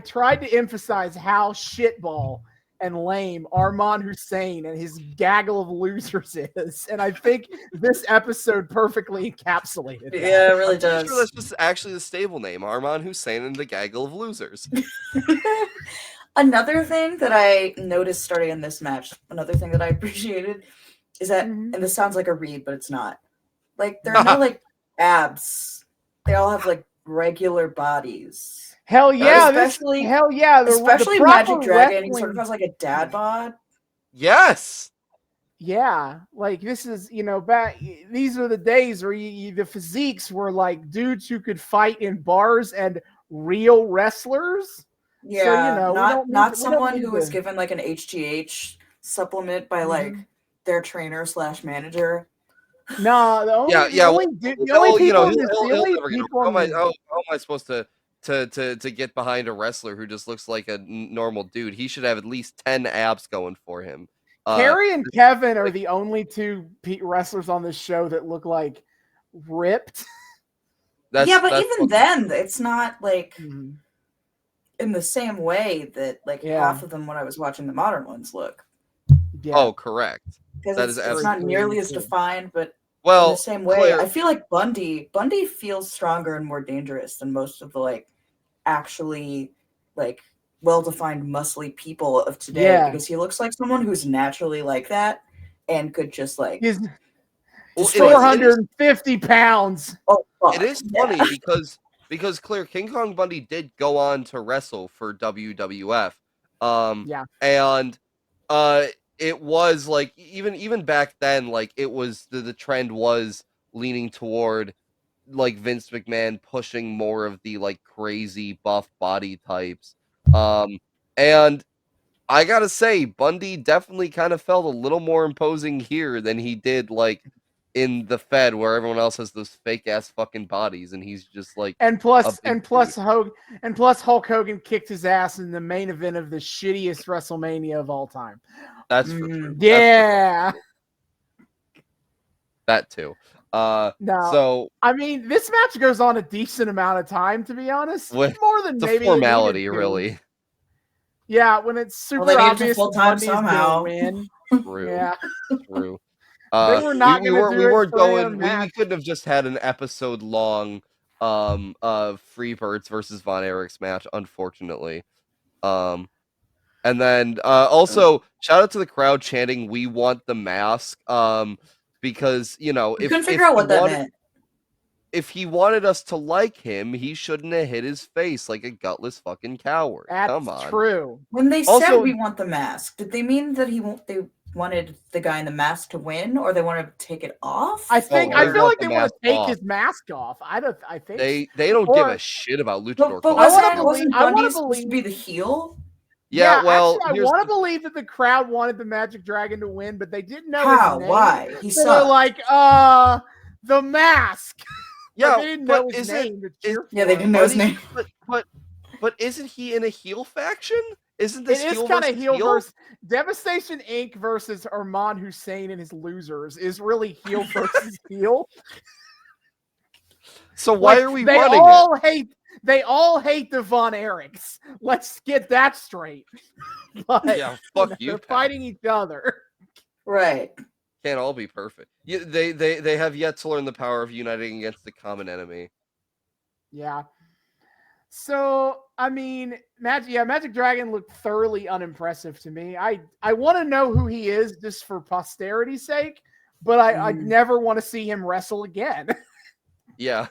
tried to emphasize how shitball and lame Arman Hussein and his gaggle of losers is, and I think this episode perfectly encapsulated that. Yeah, it really does. I'm sure that's just actually the stable name, Arman Hussein and the gaggle of losers. Another thing that I noticed starting in this match, another thing that I appreciated is that, and this sounds like a read, but it's not. Like, there are no like abs. They all have like regular bodies. Hell yeah! Especially The Magic Dragon, he wrestling... sort of has like a dad bod. Yes. Yeah, like this is back. These are the days where the physiques were like dudes who could fight in bars and real wrestlers. Yeah, so, not someone who was given like an HGH supplement by like their trainer / manager. No, the only people. How am I supposed to get behind a wrestler who just looks like a normal dude? He should have at least 10 abs going for him. Carrie and Kevin are the only two wrestlers on this show that look like ripped. But even then, it's not like in the same way that like half of them when I was watching the modern ones look. Yeah. Oh, correct. Because it's not nearly as defined, but in the same way, Claire, I feel like Bundy feels stronger and more dangerous than most of the like actually like well-defined muscly people of today because he looks like someone who's naturally like that and could just like he's 450 pounds. Oh, fuck. It is funny because Claire, King Kong Bundy did go on to wrestle for WWF. And it was like even back then, like it was the trend was leaning toward like Vince McMahon pushing more of the like crazy buff body types. And I gotta say, Bundy definitely kind of felt a little more imposing here than he did like in the Fed, where everyone else has those fake ass fucking bodies, and he's just like plus Hulk Hogan kicked his ass in the main event of the shittiest WrestleMania of all time. That's for true. Yeah, that too. No, so I mean, this match goes on a decent amount of time, to be honest. More than maybe formality, really. Yeah, when it's super obvious, full time somehow. Win. True. Yeah, true. They were not we weren't going. We couldn't have just had an episode long Freebirds versus Von Erichs match, unfortunately. And And then also shout out to the crowd chanting "We want the mask," because We couldn't figure out what that meant. If he wanted us to like him, he shouldn't have hit his face like a gutless fucking coward. Come on. That's true. When they said Also- we want the mask, did they mean that they wanted the guy in the mask to win, or they wanted to take it off? I think I I feel want like the they want mask to take off. his mask off. I think They don't give Or- a shit about luchador But culture. wasn't I wanna Bundy supposed to believe- be the heel? Yeah, well, actually, I here's want to the- believe that the crowd wanted the Magic Dragon to win, but they didn't know How? his name. Why? He So they're sucked. like, the mask. yeah, But they didn't know but his is it? name to cheer Yeah, they for. didn't know his name. But isn't he in a heel faction? Isn't It this is heel kind of versus heel versus Devastation Inc. versus Armand Hussein and his losers is really heel versus heel. So why Like, are we they running all it? hate They all hate the Von Erichs. Let's get that straight. But, Yeah, fuck you, they're pal. fighting each other. Right. Can't all be perfect. They have yet to learn the power of uniting against the common enemy. Yeah. So, I mean, Magic Dragon looked thoroughly unimpressive to me. I want to know who he is just for posterity's sake, but I never want to see him wrestle again. Yeah,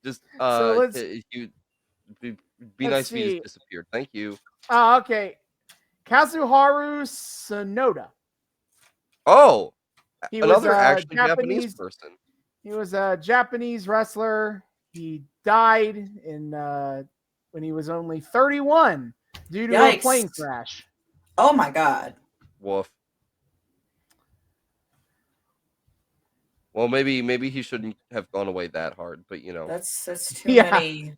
just So let's- be let's nice if he see. just disappeared. Thank you. Okay. Kazuharu Sonoda. Oh, He was another a actually Japanese person. He was a Japanese wrestler. He died in when he was only 31 due to a Yikes. plane crash. Oh my god. Woof. Well, maybe he shouldn't have gone away that hard, but you know. That's too Yeah. many.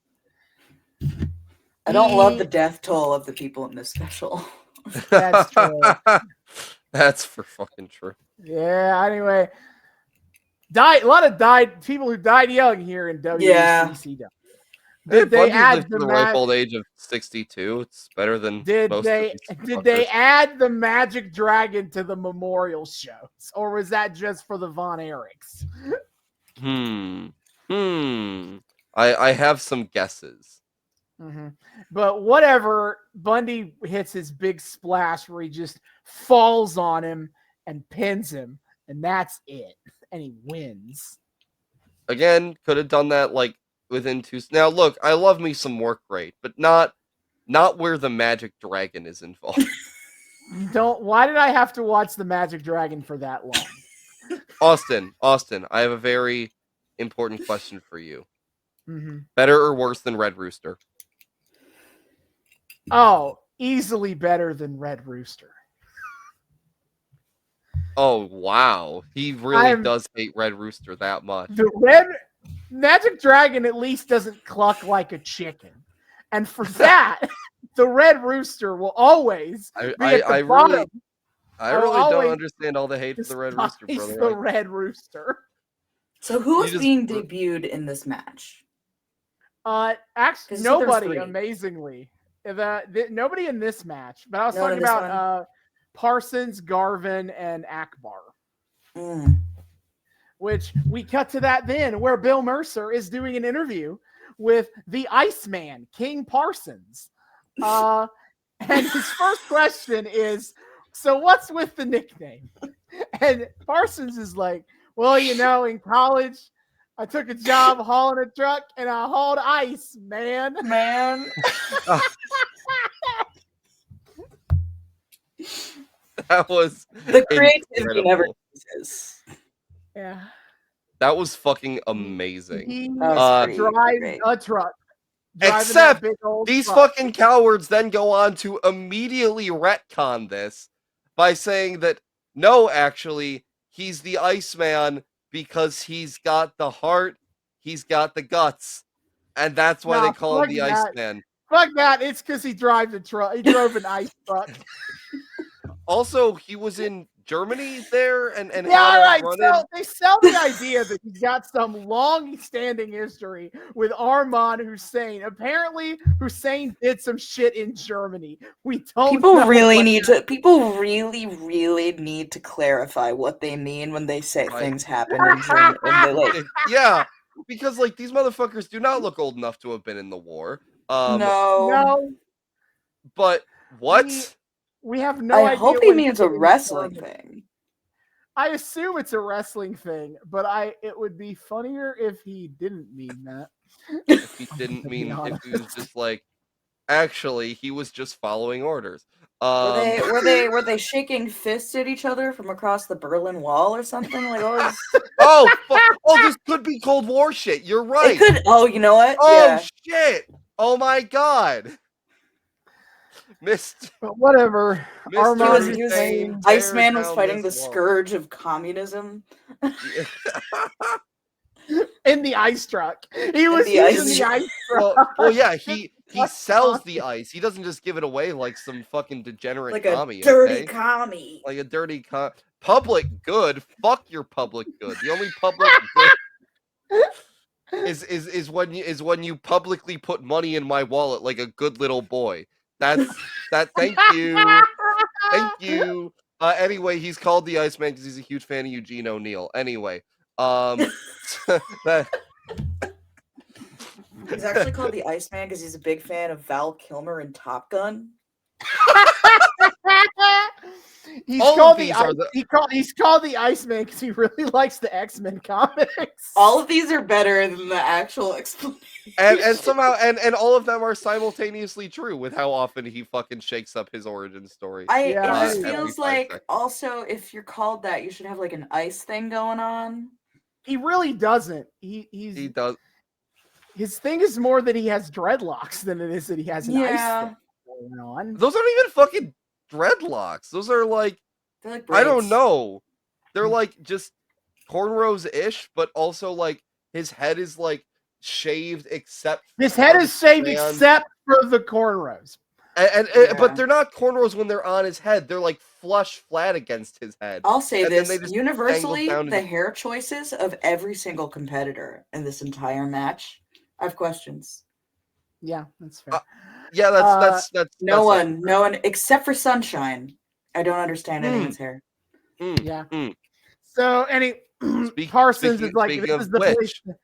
I don't love He- the death toll of the people in this special. That's true. That's for fucking true. Yeah. Anyway, a lot of people who died young here in WCCW. Did they Bundy add lived to the the ripe old age of 62. It's better than Did most they of these did they fuckers. add the Magic Dragon to the memorial shows, or was that just for the Von Erichs? I have some guesses. But whatever, Bundy hits his big splash where he just falls on him and pins him, and that's it. And he wins. Again, could have done that like within two. Now look, I love me some work rate, but not where the Magic Dragon is involved. Why did I have to watch the Magic Dragon for that long? Austin, I have a very important question for you. Mm-hmm. Better or worse than Red Rooster? Oh, easily better than Red Rooster. Oh wow, he really does hate Red Rooster that much. The Red Magic Dragon at least doesn't cluck like a chicken. And for that, the Red Rooster will always be at the bottom. I really don't understand all the hate for the Red Rooster, He's brother. the Red Rooster. So who is just- being debuted in this match? Actually, 'Cause you said there was nobody. 3. Amazingly, nobody in this match. But I was No one talking in this about Parsons, Garvin, and Akbar. Which we cut to that then, where Bill Mercer is doing an interview with the Iceman, King Parsons. And his first question is, so what's with the nickname? And Parsons is like, well, in college, I took a job hauling a truck and I hauled ice, man. That was The creativity incredible. never ceases. Yeah. That was fucking amazing. He That was pretty drives great. a truck. Driving that Except big old these truck. fucking cowards then go on to immediately retcon this by saying that no, actually, he's the Iceman because he's got the heart, he's got the guts, and that's why Nah, they call him the fuck that. Iceman. Fuck that. It's because he drives a truck. He drove an ice truck. Also, he was in Germany there and Yeah, had all a right. run-in. So they sell the idea that he's got some long-standing history with Armand Hussein. Apparently, Hussein did some shit in Germany. We don't. People know really what- need to. People really need to clarify what they mean when they say Right. things happen in Germany. And they like, Yeah, because like these motherfuckers do not look old enough to have been in the war. no. No. But what? We have no I idea. hope he what means a did in wrestling Germany. thing. I assume it's a wrestling thing, but it would be funnier if he didn't mean that. If he didn't To be mean, if honest. he was just like, actually, he was just following orders. Were they shaking fists at each other from across the Berlin Wall or something? Like, Oh, this could be Cold War shit. You're right. it could. Oh, you know what? Oh Yeah. shit! Oh my god! Missed. But whatever. Mr. Armand He was- Hussein, tear Iceman was down fighting the this wall. scourge of communism. in the ice truck. He was the using ice the truck. ice truck. well, yeah, he sells the ice. He doesn't just give it away like some fucking degenerate Like a commie. dirty okay? commie. Like a dirty public good. Fuck your public good. The only public good is when you publicly put money in my wallet like a good little boy. Thank you. Thank you. Anyway, he's called the Iceman because he's a huge fan of Eugene O'Neill. Anyway, that He's actually called the Iceman because he's a big fan of Val Kilmer in Top Gun. He's All of called these the are he's called the Iceman because he really likes the X-Men comics. All of these are better than the actual explanation. and somehow and all of them are simultaneously true with how often he fucking shakes up his origin story. Yeah, It just every feels 5 like seconds. also if you're called that, you should have like an ice thing going on. He really doesn't. He does. His thing is more that he has dreadlocks than it is that he has an ice thing going on. Those aren't even fucking dreadlocks. Those are like, They're like I don't braids. know. They're like just cornrows-ish, but also like his head is like shaved except His head for is the shaved strand. except for the cornrows. And Yeah. but they're not cornrows when they're on his head. They're like flush flat against his head. I'll say And then this they just universally, tangled down the into- hair choices of every single competitor in this entire match. I have questions. Yeah, that's fair. Yeah, that's No that's one except for Sunshine. I don't understand any of Hmm. his hair. Yeah. mm. So Parsons is like, speaking this of is the which. place.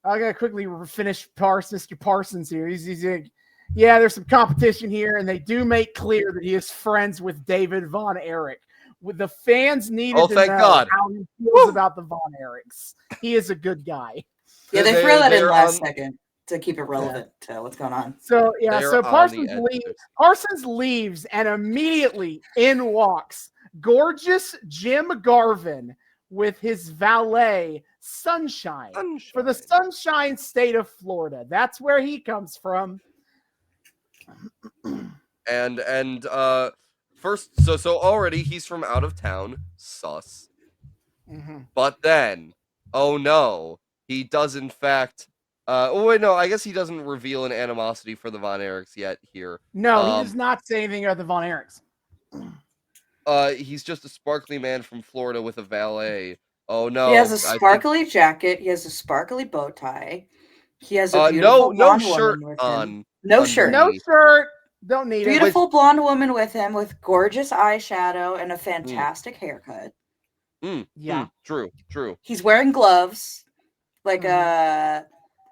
I gotta quickly finish Mr. Parsons here. He's like, yeah, there's some competition here, and they do make clear that he is friends with David Von Erich. With the fans needed to thank know God. how he feels about the Von Erichs. He is a good guy. Yeah, they They're- throw that in they're last on- second to keep it relevant to what's going on. So yeah, They're so on the Parsons edge. leaves, and immediately in walks gorgeous Jim Garvin with his valet Sunshine. For the Sunshine State of Florida. That's where he comes from. And first, so already he's from out of town, sus. Mm-hmm. But then, oh no, he does in fact. Oh wait, no, I guess he doesn't reveal an animosity for the Von Erichs yet here. No, he does not say anything about the Von Erichs. He's just a sparkly man from Florida with a valet. Oh no, He has a I think- sparkly jacket. He has a sparkly bow tie. He has a beautiful no blonde shirt woman with him. on. No underneath. shirt. No shirt. Don't need it. Beautiful blonde woman with him with gorgeous eyeshadow and a fantastic haircut. Yeah. True. He's wearing gloves, like Mhm.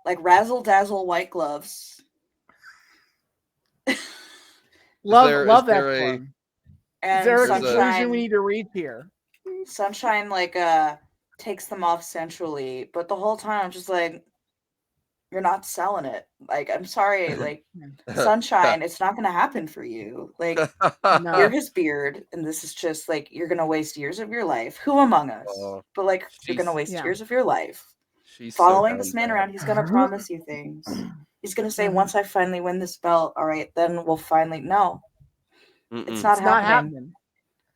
like razzle dazzle white gloves. Love there that a- club. And Is there a There's a- conclusion we need to reach here? Sunshine takes them off sensually, but the whole time I'm just like, you're not selling it. Like, I'm sorry, like Sunshine, it's not gonna happen for you. Like, No. you're his beard, and this is just like you're gonna waste years of your life. Who among us? Oh, But like, you're she's- gonna waste Yeah. years of your life She's so following this down man bad. around. He's gonna promise you things. He's gonna say, Mhm. once I finally win this belt, all right, then we'll finally. No, Mm-mm. it's not It's not happening. happening.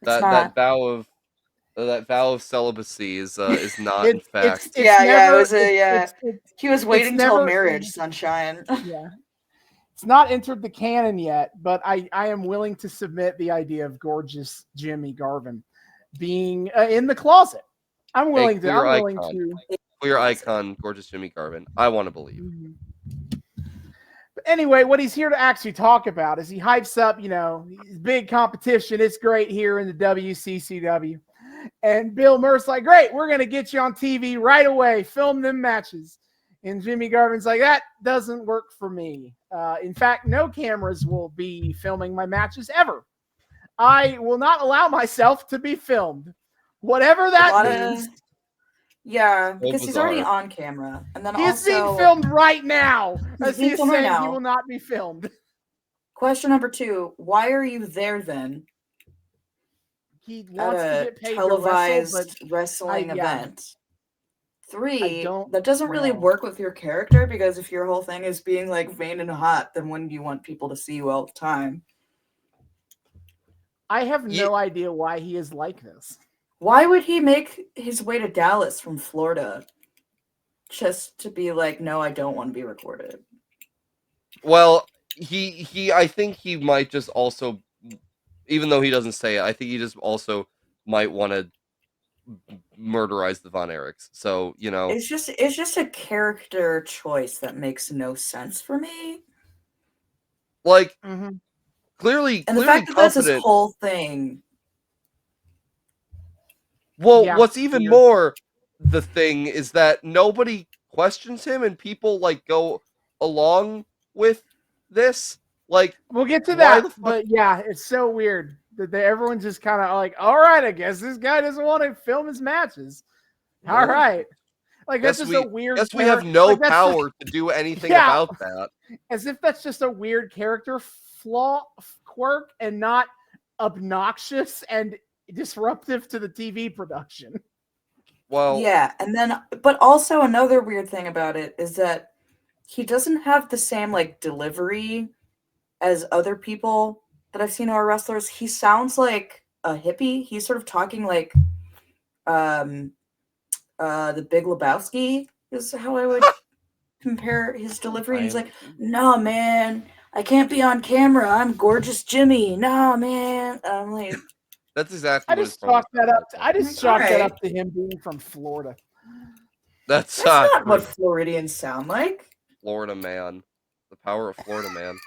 It's that not. that vow of celibacy is not in fact. It's Yeah, never, it was it's- He was waiting till never- marriage, Sunshine. yeah. It's not entered the canon yet, but I am willing to submit the idea of gorgeous Jimmy Garvin being in the closet. I'm willing to. queer I'm willing icon. to. Queer icon, gorgeous Jimmy Garvin. I want to believe. Mhm. But anyway, what he's here to actually talk about is he hypes up, big competition. It's great here in the WCCW. And Bill Murr's like, great, we're going to get you on TV right away. Film them matches. And Jimmy Garvin's like, that doesn't work for me. In fact, no cameras will be filming my matches ever. I will not allow myself to be filmed. Whatever that means. Yeah, So because he's already bizarre. on camera. And then He's also being filmed right now. As being he is filmed right saying he now. will not be filmed. Question number 2, why are you there then? He At wants to a get paid televised to wrestle, but wrestling event. 3, don't that doesn't really know. work with your character, because if your whole thing is being like vain and hot, then wouldn't you want people to see you all the time? I have no idea why he is like this. Why would he make his way to Dallas from Florida just to be like, no, I don't want to be recorded? Well, he I think he might just also, even though he doesn't say it, I think he just also might want to murderize the Von Erichs. So, you know, It's just a character choice that makes no sense for me. like Mm-hmm. clearly And the fact that that's his confident. whole thing. Well, Yeah, what's even more the thing is that nobody questions him and people like go along with this. Like, we'll get to why that, the fuck- but yeah, it's so weird that everyone's just kind of like, all right, I guess this guy doesn't want to film his matches. All right. Like, that's just a weird Guess we have no power to do anything about that. As if that's just a weird character flaw, quirk, and not obnoxious and disruptive to the TV production. Well, yeah, and then, but also another weird thing about it is that he doesn't have the same like delivery as other people that I've seen who are wrestlers. He sounds like a hippie. He's sort of talking like the Big Lebowski is how I would compare his delivery. He's like, no, man, I can't be on camera. I'm gorgeous Jimmy. No, man. I'm like, that's exactly I what just chalked that up. I just chalked that up to him being from Florida. That's not what Floridians sound like. Florida man. The power of Florida man.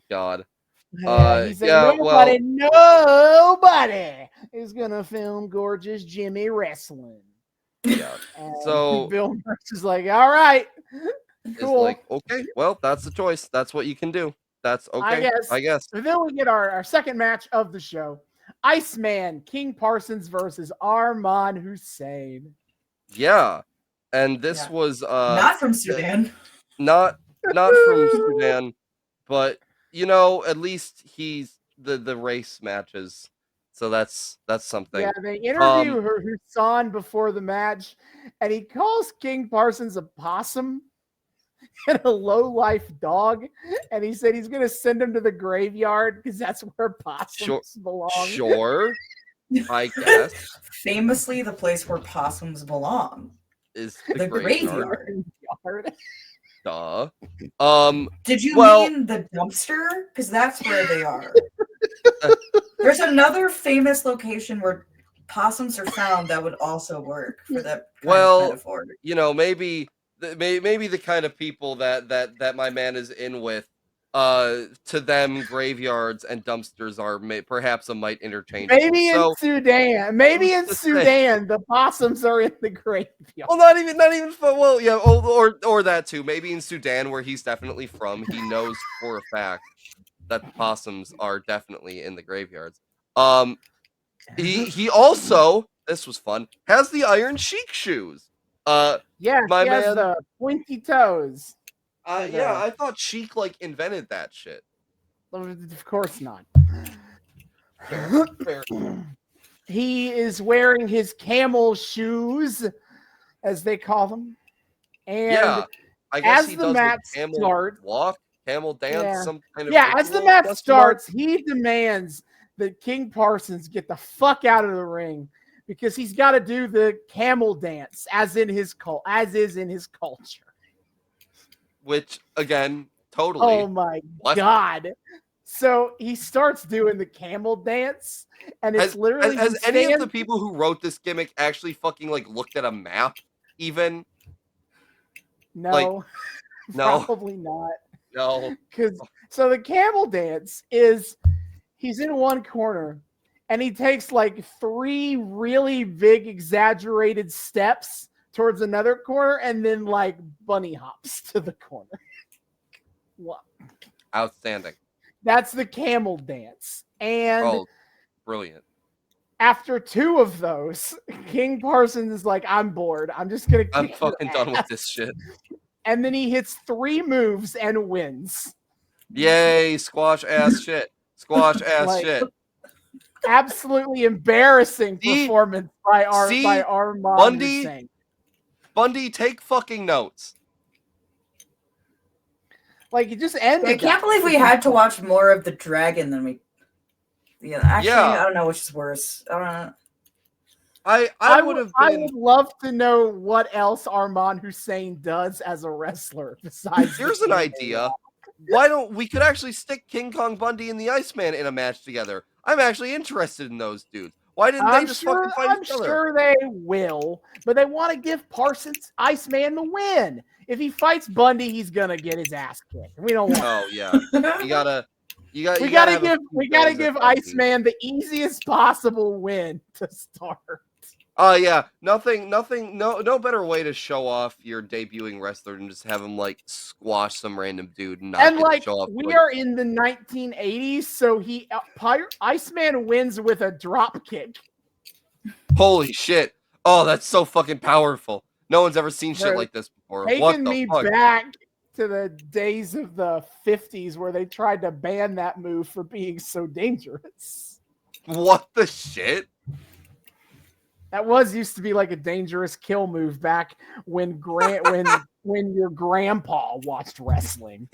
God. He said, nobody is gonna film gorgeous Jimmy wrestling. Yeah. And so Bill Merce is like, all right, cool. It's like, okay, well, that's the choice. That's what you can do. That's okay. I guess. And then we get our second match of the show. Iceman, King Parsons versus Arman Hussein. Yeah. And this was not from Sudan. Not from Sudan, but you know, at least he's the race matches. So that's something. Yeah, they interview Hassan before the match, and he calls King Parsons a possum and a low-life dog, and he said he's going to send him to the graveyard because that's where possums belong. Sure, I guess. Famously, the place where possums belong is the graveyard. Duh. Did you mean the dumpster? Because that's where they are. There's another famous location where possums are found that would also work for that kind of metaphor. You know, maybe the kind of people that my man is in with, to them graveyards and dumpsters are perhaps a might interchangeable. Maybe in Sudan, the possums are in the graveyard. Well, not even. Well, yeah, or that too. Maybe in Sudan, where he's definitely from, he knows for a fact that the possums are definitely in the graveyards. He also, this was fun, has the Iron Sheik shoes. Yeah, my man has the pointy toes. Yeah, I thought Sheik like invented that shit. Of course not. Fair. He is wearing his camel shoes, as they call them. And yeah, I guess he the does match camel starts, walk, camel dance, some kind of as the match starts, he demands that King Parsons get the fuck out of the ring because he's got to do the camel dance as is in his culture. Which again, totally. Oh my God. So he starts doing the camel dance, and it's literally has any of the people who wrote this gimmick actually fucking like looked at a map even? No. No. Probably not. No. So the camel dance is he's in one corner and he takes like 3 really big exaggerated steps towards another corner and then like bunny hops to the corner. What? Outstanding. That's the camel dance. And Oh, brilliant. after 2 of those, King Parsons is like, I'm bored. I'm just going to I'm kick your fucking done with ass." this shit. And then he hits 3 moves and wins. Yay, squash ass shit. Squash ass Like, shit. Absolutely embarrassing See? performance by See? Armand Bundy? Hussein. Bundy, take fucking notes. Like, he just ended. I can't believe we had to watch more of the dragon than we. Yeah, actually, Yeah. I don't know which is worse. I don't know. I would have I been. would love to know what else Armand Hussein does as a wrestler besides. Here's an idea. Why don't we could actually stick King Kong Bundy and the Iceman in a match together? I'm actually interested in those dudes. Why didn't they just fucking fight each other? I'm sure they will, but they want to give Parsons Iceman the win. If he fights Bundy, he's gonna get his ass kicked. We don't want. Oh yeah, we We gotta give Iceman the easiest possible win to start. Oh yeah, no better way to show off your debuting wrestler than just have him like squash some random dude and not And get to like show off. we are in the 1980s, so Iceman wins with a drop kick. Holy shit! Oh, that's so fucking powerful. No one's ever seen shit like this before. What Taking the me fuck? back to the days of the 50s where they tried to ban that move for being so dangerous. What the shit? That used to be like a dangerous kill move back when when your grandpa watched wrestling.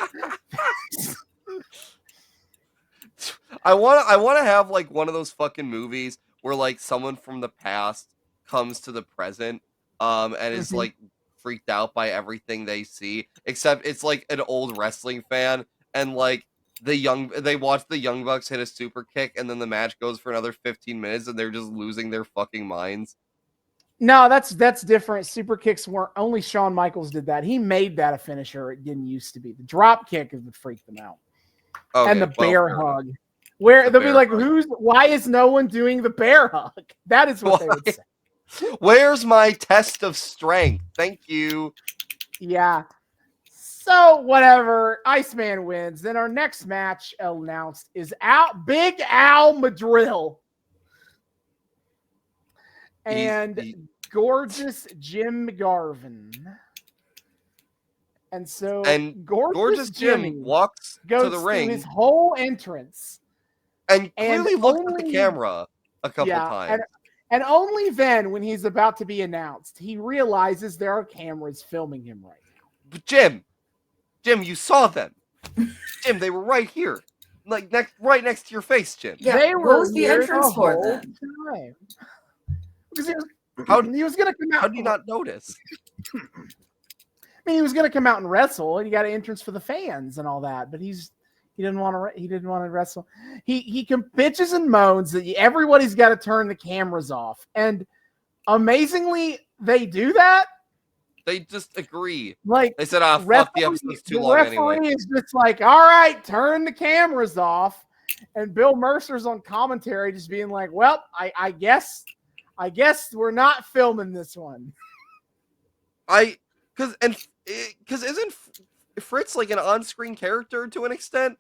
I want to have like one of those fucking movies where like someone from the past comes to the present and is like freaked out by everything they see, except it's like an old wrestling fan and like they watch the Young Bucks hit a super kick and then the match goes for another 15 minutes and they're just losing their fucking minds. No, that's different. Super kicks weren't, only Shawn Michaels did that. He made that a finisher. It didn't used to be. The drop kick is what freaked them out. Okay, and the bear fair hug. enough. Where The they'll be bear like, hug. why is no one doing the bear hug? That is what they would say. Where's my test of strength? Thank you. Yeah. So whatever, Iceman wins. Then our next match announced is Big Al Madrill and gorgeous Jim Garvin. And so gorgeous Jim walks to the ring, his whole entrance, and clearly looks at the camera a couple times. And only then, when he's about to be announced, he realizes there are cameras filming him right now. But Jim, you saw them. Jim, they were right here, like right next to your face, Jim. Yeah, they what were was the entrance for then? Because he was going to come out. How did you not notice? I mean, he was going to come out and wrestle, and he got an entrance for the fans and all that. But he didn't want to wrestle. He bitches and moans that everybody's got to turn the cameras off, and amazingly, they do that. They just agree. Like they said, fuck, the episode's too long anyway. The referee is just like, all right, turn the cameras off. And Bill Mercer's on commentary just being like, well, I guess we're not filming this one. Because isn't Fritz like an on-screen character to an extent?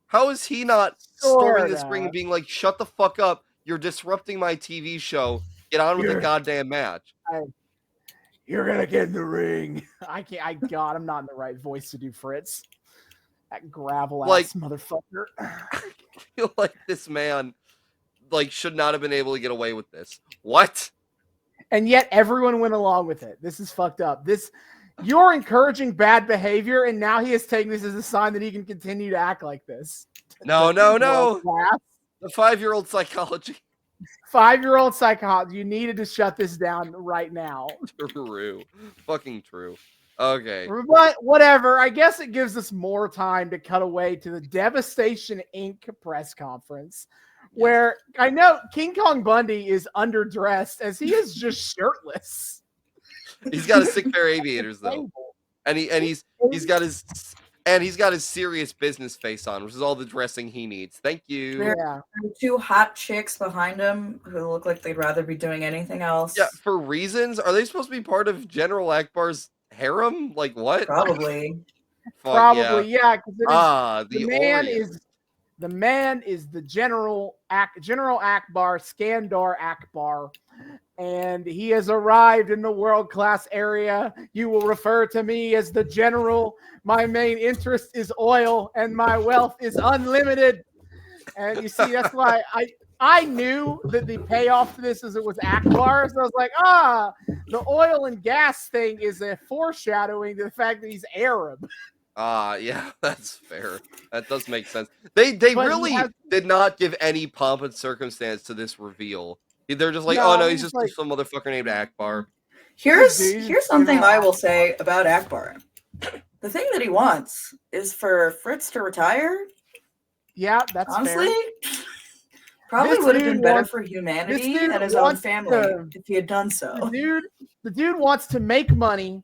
How is he not storming this ring and being like, shut the fuck up, you're disrupting my TV show, get on with the goddamn match. You're gonna get in the ring. I'm not in the right voice to do Fritz. That gravel ass motherfucker. I feel like this man should not have been able to get away with this. What? And yet everyone went along with it. This is fucked up. You're encouraging bad behavior, and now he is taking this as a sign that he can continue to act like this. No. The 5-year-old psychology. 5-year-old psychology. You needed to shut this down right now. True. Fucking true. Okay. But whatever. I guess it gives us more time to cut away to the Devastation Inc. press conference, where I know King Kong Bundy is underdressed as he is just shirtless. He's got a sick pair of aviators though, and he's got his serious business face on, which is all the dressing he needs. Thank you. Yeah, and 2 hot chicks behind him who look like they'd rather be doing anything else. Yeah, for reasons. Are they supposed to be part of General Akbar's harem? Like what? Probably. Probably, yeah. Because the man is The man is the General Akbar, Skandar Akbar, and he has arrived in the world-class area. You will refer to me as the General. My main interest is oil, and my wealth is unlimited. And you see, that's why I knew that the payoff to this is it was Akbar. So I was like, the oil and gas thing is a foreshadowing to the fact that he's Arab. Yeah, that's fair. That does make sense. They really did not give any pomp and circumstance to this reveal. They're just like, oh no, he's just like, some motherfucker named Akbar. Here's something I will say about Akbar. The thing that he wants is for Fritz to retire. Yeah, that's honestly fair. Probably would have been better for humanity and his own family if he had done so. The dude wants to make money,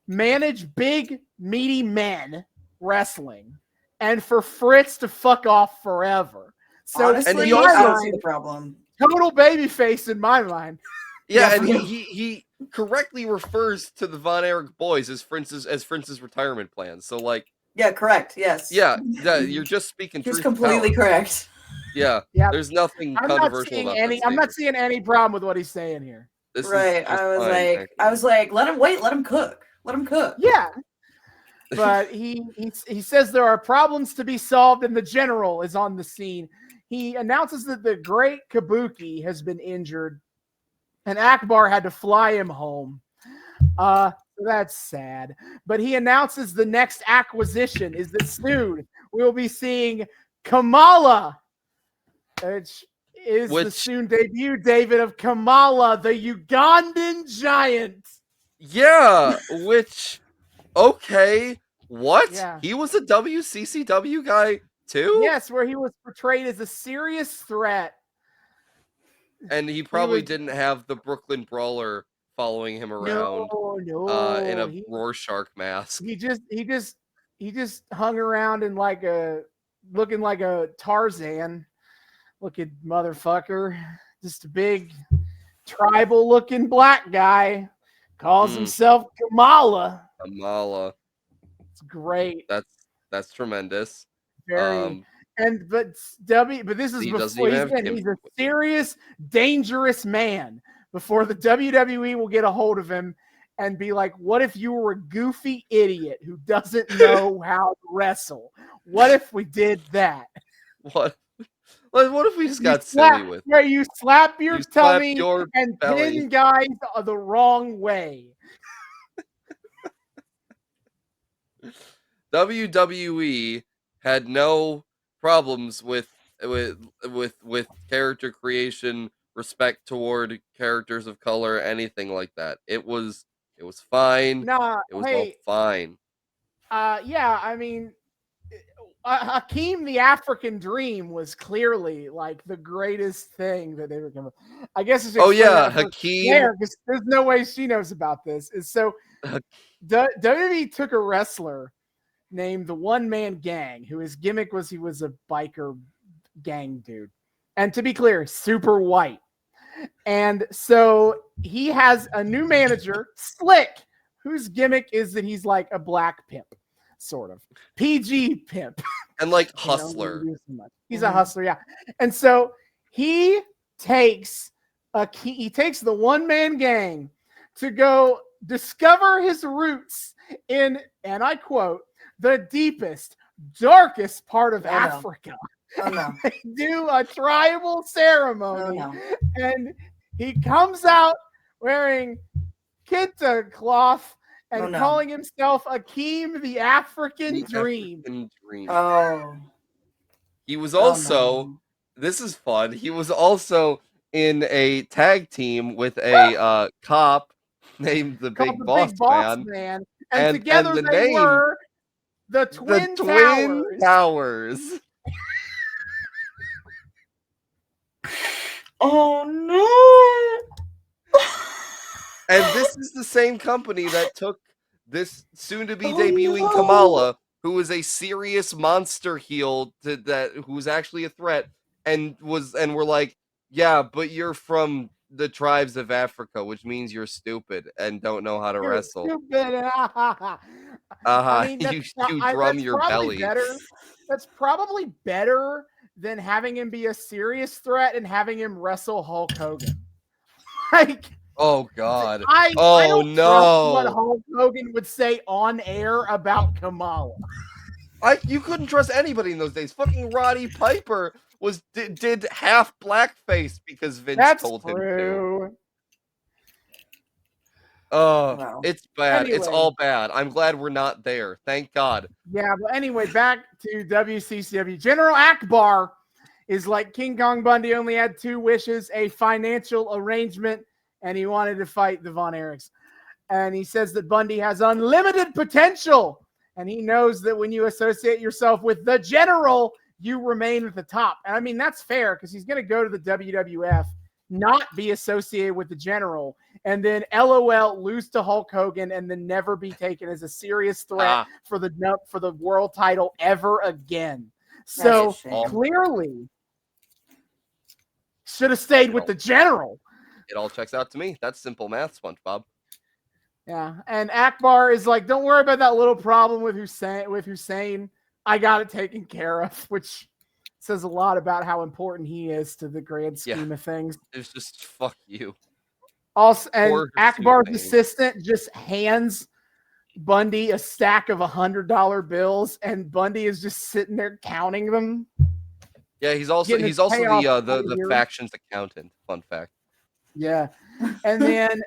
manage big, meaty men wrestling, and for Fritz to fuck off forever. So honestly, I don't see the problem. Total babyface in my mind. Yeah, and he correctly refers to the Von Erich boys as Fritz's retirement plan. So like, yeah, correct. Yes. Yeah, you're just speaking truth. He's completely correct. Yeah. There's nothing controversial about that. I'm not seeing any problem with what he's saying here. Right. I was like, let him cook. Let him cook. Yeah. But he says there are problems to be solved, and the General is on the scene. He announces that the Great Kabuki has been injured, and Akbar had to fly him home. That's sad. But he announces the next acquisition is that soon we will be seeing Kamala, which is the soon debut, David, of Kamala, the Ugandan giant. Yeah, okay. What? Yeah. He was a WCCW guy too? Yes, where he was portrayed as a serious threat. And he probably didn't have the Brooklyn Brawler following him around in a Rorschach mask. He just hung around in looking like a Tarzan looking motherfucker. Just a big tribal looking black guy. Calls himself Kamala. Kamala. It's great. That's tremendous. Very. But this is before he's a serious, dangerous man. Before the WWE will get a hold of him and be like, what if you were a goofy idiot who doesn't know how to wrestle? What if we did that? What if we just got silly with it? Where you slap your tummy and belly. pin guys the wrong way. WWE had no problems with character creation, respect toward characters of color, anything like that. It was fine. Nah, it was all fine. Yeah, I mean, Hakeem the African Dream was clearly like the greatest thing that they were coming. I guess it's Hakeem. Because there's no way she knows about this. Is so WWE took a wrestler named the One Man Gang, who his gimmick was he was a biker gang dude, and to be clear, super white. And so he has a new manager, Slick, whose gimmick is that he's like a black pimp. Sort of PG pimp and like hustler. He's a hustler, yeah. And so he takes the One Man Gang to go discover his roots in, and I quote, the deepest, darkest part of Africa. Oh, no. They do a tribal ceremony, and he comes out wearing kente cloth and calling himself Hakeem the African Dream. Oh. He was also, this is fun, he was also in a tag team with a cop named the Big Boss Man. And together they were the Twin Towers. Oh, no. And this is the same company that took this soon-to-be debuting Kamala, who was a serious monster heel who was actually a threat, and we're like, yeah, but you're from the tribes of Africa, which means you're stupid and don't know how to You're wrestle. stupid. I mean, you drum that's your probably belly. better. That's probably better than having him be a serious threat and having him wrestle Hulk Hogan. Like, Oh God. I Oh don't trust what no. Hulk Hogan would say on air about Kamala. You couldn't trust anybody in those days. Fucking Roddy Piper did half blackface because Vince That's told him to. true. Oh, Wow. it's bad. It's Anyway. all bad. I'm glad we're not there. Thank God. Yeah, but anyway, back to WCCW. General Akbar is like King Kong Bundy only had two wishes, a financial arrangement, and he wanted to fight the Von Erichs. And he says that Bundy has unlimited potential. And he knows that when you associate yourself with the General, you remain at the top. And I mean, that's fair because he's going to go to the WWF, not be associated with the General, and then LOL lose to Hulk Hogan and then never be taken as a serious threat for the world title ever again. So clearly should have stayed with the General. It all checks out to me. That's simple math, SpongeBob. Yeah, and Akbar is like, don't worry about that little problem with Hussein. I got it taken care of, which says a lot about how important he is to the grand scheme of things. It's just fuck you. Also, and Poor Akbar's Hussein. assistant just hands Bundy a stack of $100 bills, and Bundy is just sitting there counting them. Yeah, he's also the factions accountant. Fun fact. Yeah. And then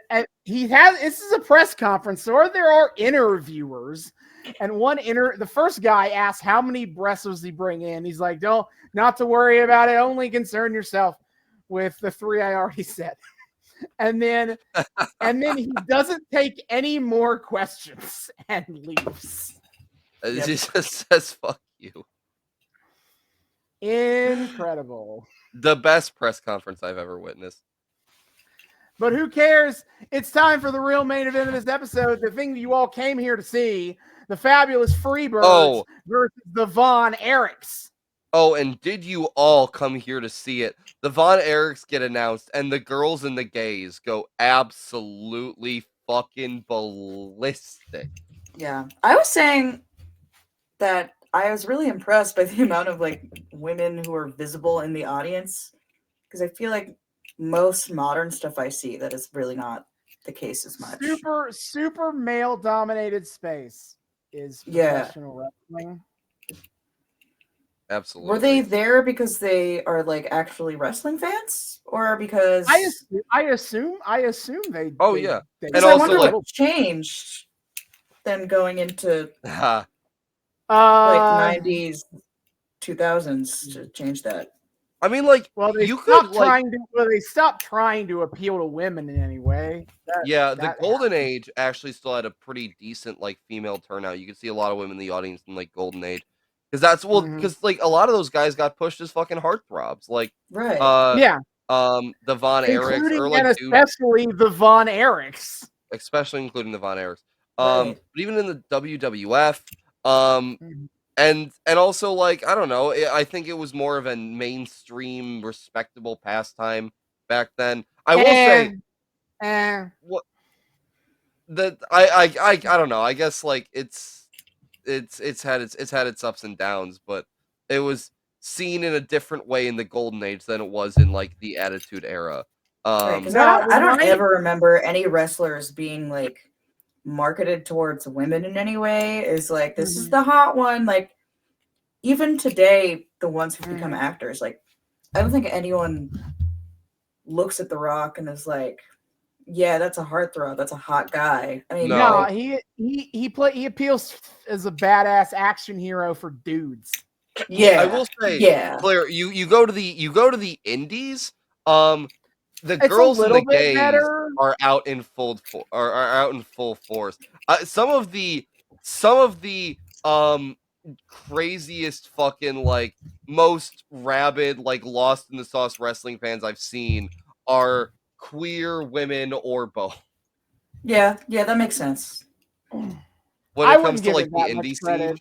this is a press conference, so there are interviewers. And the first guy asks how many wrestlers he bring in. He's like, not to worry about it. Only concern yourself with the three I already said. And then he doesn't take any more questions and leaves. He just says fuck you. Incredible. The best press conference I've ever witnessed. But who cares? It's time for the real main event of this episode. The thing that you all came here to see. The Fabulous Freebirds versus the Von Erichs. Oh, and did you all come here to see it? The Von Erichs get announced, and the girls and the gays go absolutely fucking ballistic. Yeah. I was saying that I was really impressed by the amount of women who are visible in the audience, because I feel like most modern stuff I see, that is really not the case as much. Super male dominated space is professional wrestling. Absolutely. Were they there because they are actually wrestling fans, or because I assume they? Oh yeah, and I wonder what changed then going into 90s, 2000s to change that. I mean, they stopped trying to appeal to women in any way. The Golden Age actually still had a pretty decent female turnout. You could see a lot of women in the audience in Golden Age, because because a lot of those guys got pushed as fucking heartthrobs, the Von Erichs, especially the Von Erichs, including the Von Erichs, but even in the WWF, And also, I don't know, I think it was more of a mainstream, respectable pastime back then. I will say, I don't know. I guess it's had its ups and downs, but it was seen in a different way in the Golden Age than it was in the Attitude Era. I don't ever remember any wrestlers being marketed towards women in any way. Is this is the hot one. Even today, the ones who become actors, I don't think anyone looks at The Rock and is yeah, that's a heartthrob. That's a hot guy. I mean, no, he appeals as a badass action hero for dudes. Yeah, I will say, Claire, you go to the indies. The girls and the gays are out in full force. Some of the craziest fucking most rabid lost in the sauce wrestling fans I've seen are queer women or both. Yeah, that makes sense. When it comes to the indie scene,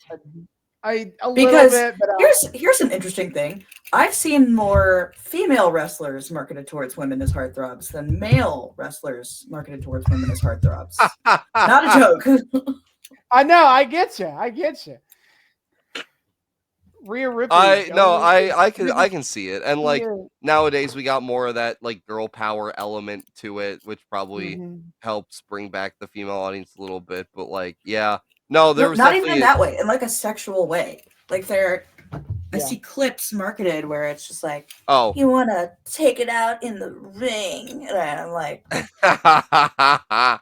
A little Because bit, but here's an interesting thing. I've seen more female wrestlers marketed towards women as heartthrobs than male wrestlers marketed towards women as heartthrobs. Not a joke. I know. I get you. Rhea Ripley. I can see it, and like Yeah. nowadays we got more of that like girl power element to it, which probably helps bring back the female audience a little bit. But like, yeah, no, there was not definitely even in that way, in like a sexual way. Like I Yeah. see clips marketed where it's just like, oh, you want to take it out in the ring, and I'm like, I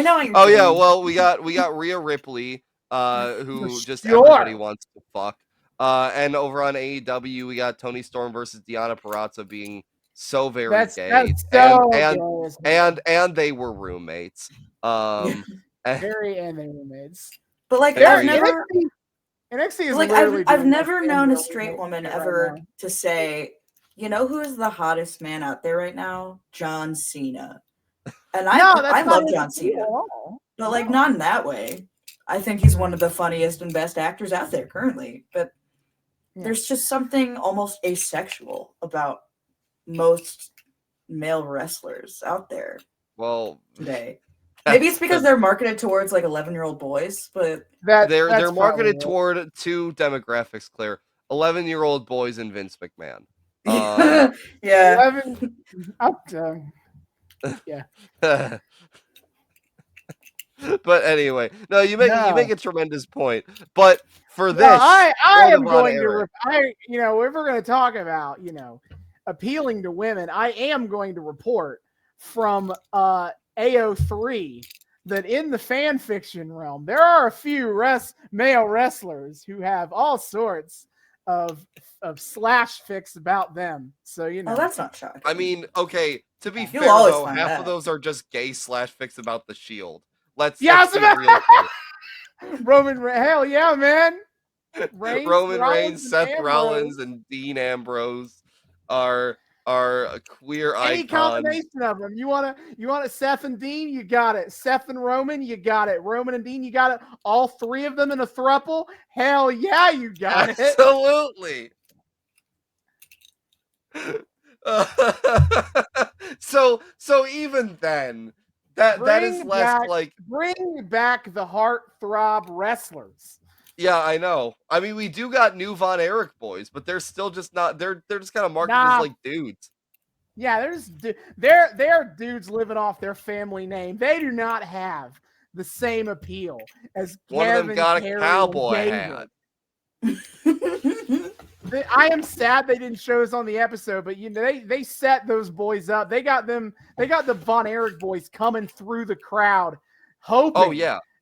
know what you're oh doing. yeah, well we got Rhea Ripley, who just Sure. everybody wants to fuck. And over on AEW we got Tony Storm versus Deonna Purrazzo being so very gay, That's so and they were roommates. Very and they roommates. But like, Very- NXT is like literally I've doing never this known a in straight real woman life ever right now. to say, you know who is the hottest man out there right now? John Cena. And I that's not love his John deal Cena, at all. but like not in that way. I think he's one of the funniest and best actors out there currently. But there's just something almost asexual about most male wrestlers out there well, today. Maybe it's because they're marketed towards like 11-year-old boys, but they're marketed toward two demographics, Claire. 11-year-old boys and Vince McMahon. yeah. 11 up to, yeah. But anyway, no, you make a tremendous point. But for this, I am going Erich, to if we're going to talk about appealing to women, I am going to report from AO3 that in the fan fiction realm there are a few male wrestlers who have all sorts of slash fics about them. So Oh, that's not shocking. I mean, okay, to be fair always though, find half that. of those are just gay slash fics about the Shield. Let's be Yeah, real here. hell yeah, man. Roman Reigns, Seth Rollins, and Dean Ambrose are queer Any icons. combination of them. You want Seth and Dean, you got it. Seth and Roman, you got it. Roman and Dean, you got it. All three of them in a throuple, hell yeah, you got it. Absolutely. So even then, that is less like bring back the heartthrob wrestlers. Yeah, I know. I mean, we do got new Von Erich boys, but they're still just not. They're just kind of marketed as like dudes. Yeah, they're dudes living off their family name. They do not have the same appeal as one Kevin, of them got Terry, a cowboy hat. I am sad they didn't show us on the episode, but they set those boys up. They got the Von Erich boys coming through the crowd, hoping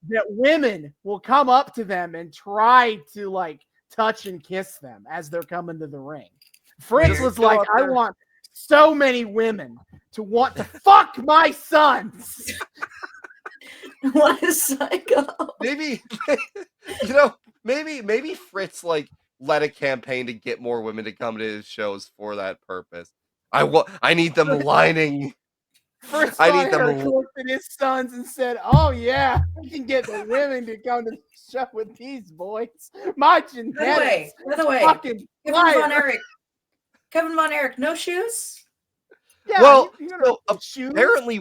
that women will come up to them and try to like touch and kiss them as they're coming to the ring. Fritz was like, I want so many women to want to fuck my sons. What a psycho. Maybe maybe Fritz like led a campaign to get more women to come to his shows for that purpose. I need them lining. Fritz looked at his sons and said, "Oh yeah, we can get the women to come to the show with these boys. My genetics." By the way, Kevin Von Erich, no shoes. Yeah, well, shoes. apparently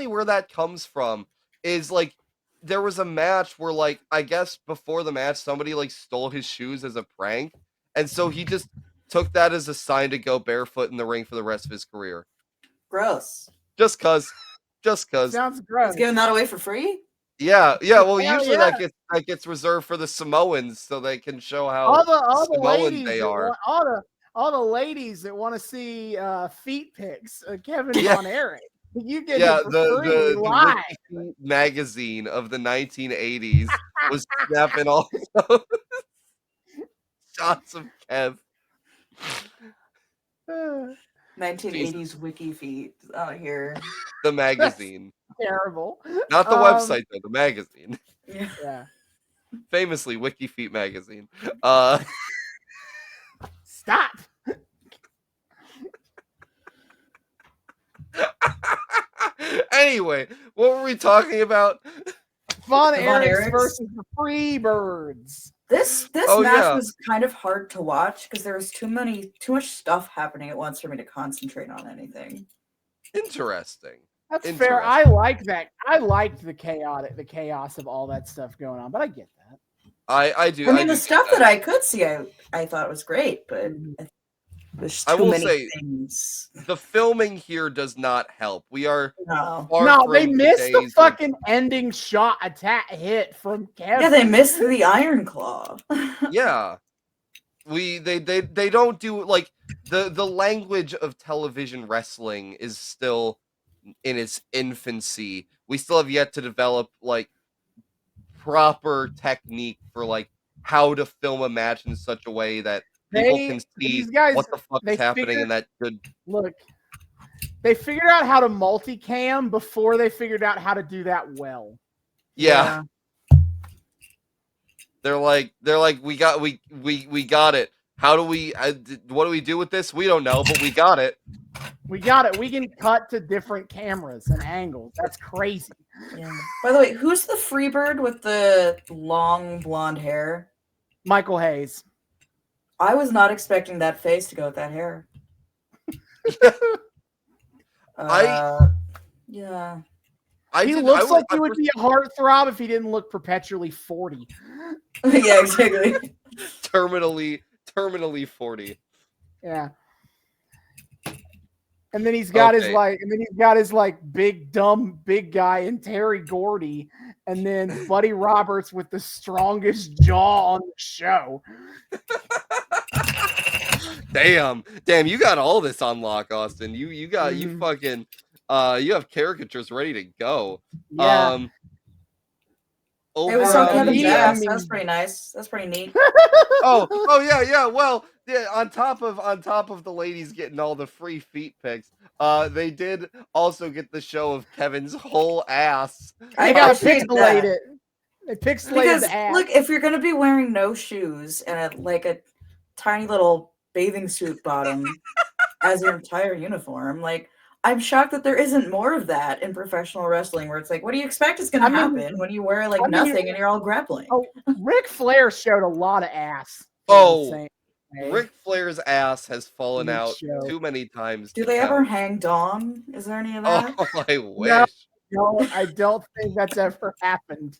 where that comes from is like there was a match where like I guess before the match somebody like stole his shoes as a prank, and so he just took that as a sign to go barefoot in the ring for the rest of his career. Gross. Just cause. Sounds gross. He's giving that away for free? Yeah. Well, usually that gets reserved for the Samoans so they can show how all the Samoan they are. All the ladies that want to see feet pics, Kevin Von Erich. You get the live. Wiki magazine of the 1980s was snapping all those shots of Kev. 1980s wiki feet out here. The magazine. Terrible. Not the website though, the magazine. Yeah. Famously Wiki Feet magazine. Stop. Anyway, what were we talking about? Von Erichs versus the Freebirds. This Oh, match yeah. was kind of hard to watch because there was too much stuff happening at once for me to concentrate on anything. Interesting. That's fair. I like that. I liked the chaos of all that stuff going on, but I get that. I do. I mean, do the stuff that I could see, I thought was great, but there's too many things. The filming here does not help. We are they missed the fucking ending shot hit from Kevin. Yeah, they missed the Iron Claw. Yeah. They don't do like the language of television wrestling is still in its infancy. We still have yet to develop like proper technique for like how to film a match in such a way that people can see what the fuck is happening in that good. Look, they figured out how to multicam before they figured out how to do that well. Yeah. They're like we got it. How do we what do we do with this? We don't know, but we got it. We got it. We can cut to different cameras and angles. That's crazy. Yeah. By the way, who's the Freebird with the long blonde hair? Michael Hayes. I was not expecting that face to go with that hair. Yeah. He looks like he would be a heartthrob if he didn't look perpetually 40. Yeah, exactly. Terminally 40. Yeah. And then he's got his big dumb big guy in Terry Gordy, and then Buddy Roberts with the strongest jaw on the show. Damn, you got all this on lock, Austin. You fucking you have caricatures ready to go. Yeah. We saw Kevin's ass. That's pretty nice. That's pretty neat. oh yeah. Well, yeah. On top of the ladies getting all the free feet pics, they did also get the show of Kevin's whole ass. I gotta pixelate it. They pixelated the ass. Look, if you're gonna be wearing no shoes and a tiny little bathing suit bottom as your entire uniform, like. I'm shocked that there isn't more of that in professional wrestling where it's like, what do you expect is going to happen when you wear nothing and you're all grappling? Oh, Ric Flair showed a lot of ass. Ric Flair's ass has fallen out too many times. Do they ever hang dong? Is there any of that? Oh, I wish. No, I don't think that's ever happened.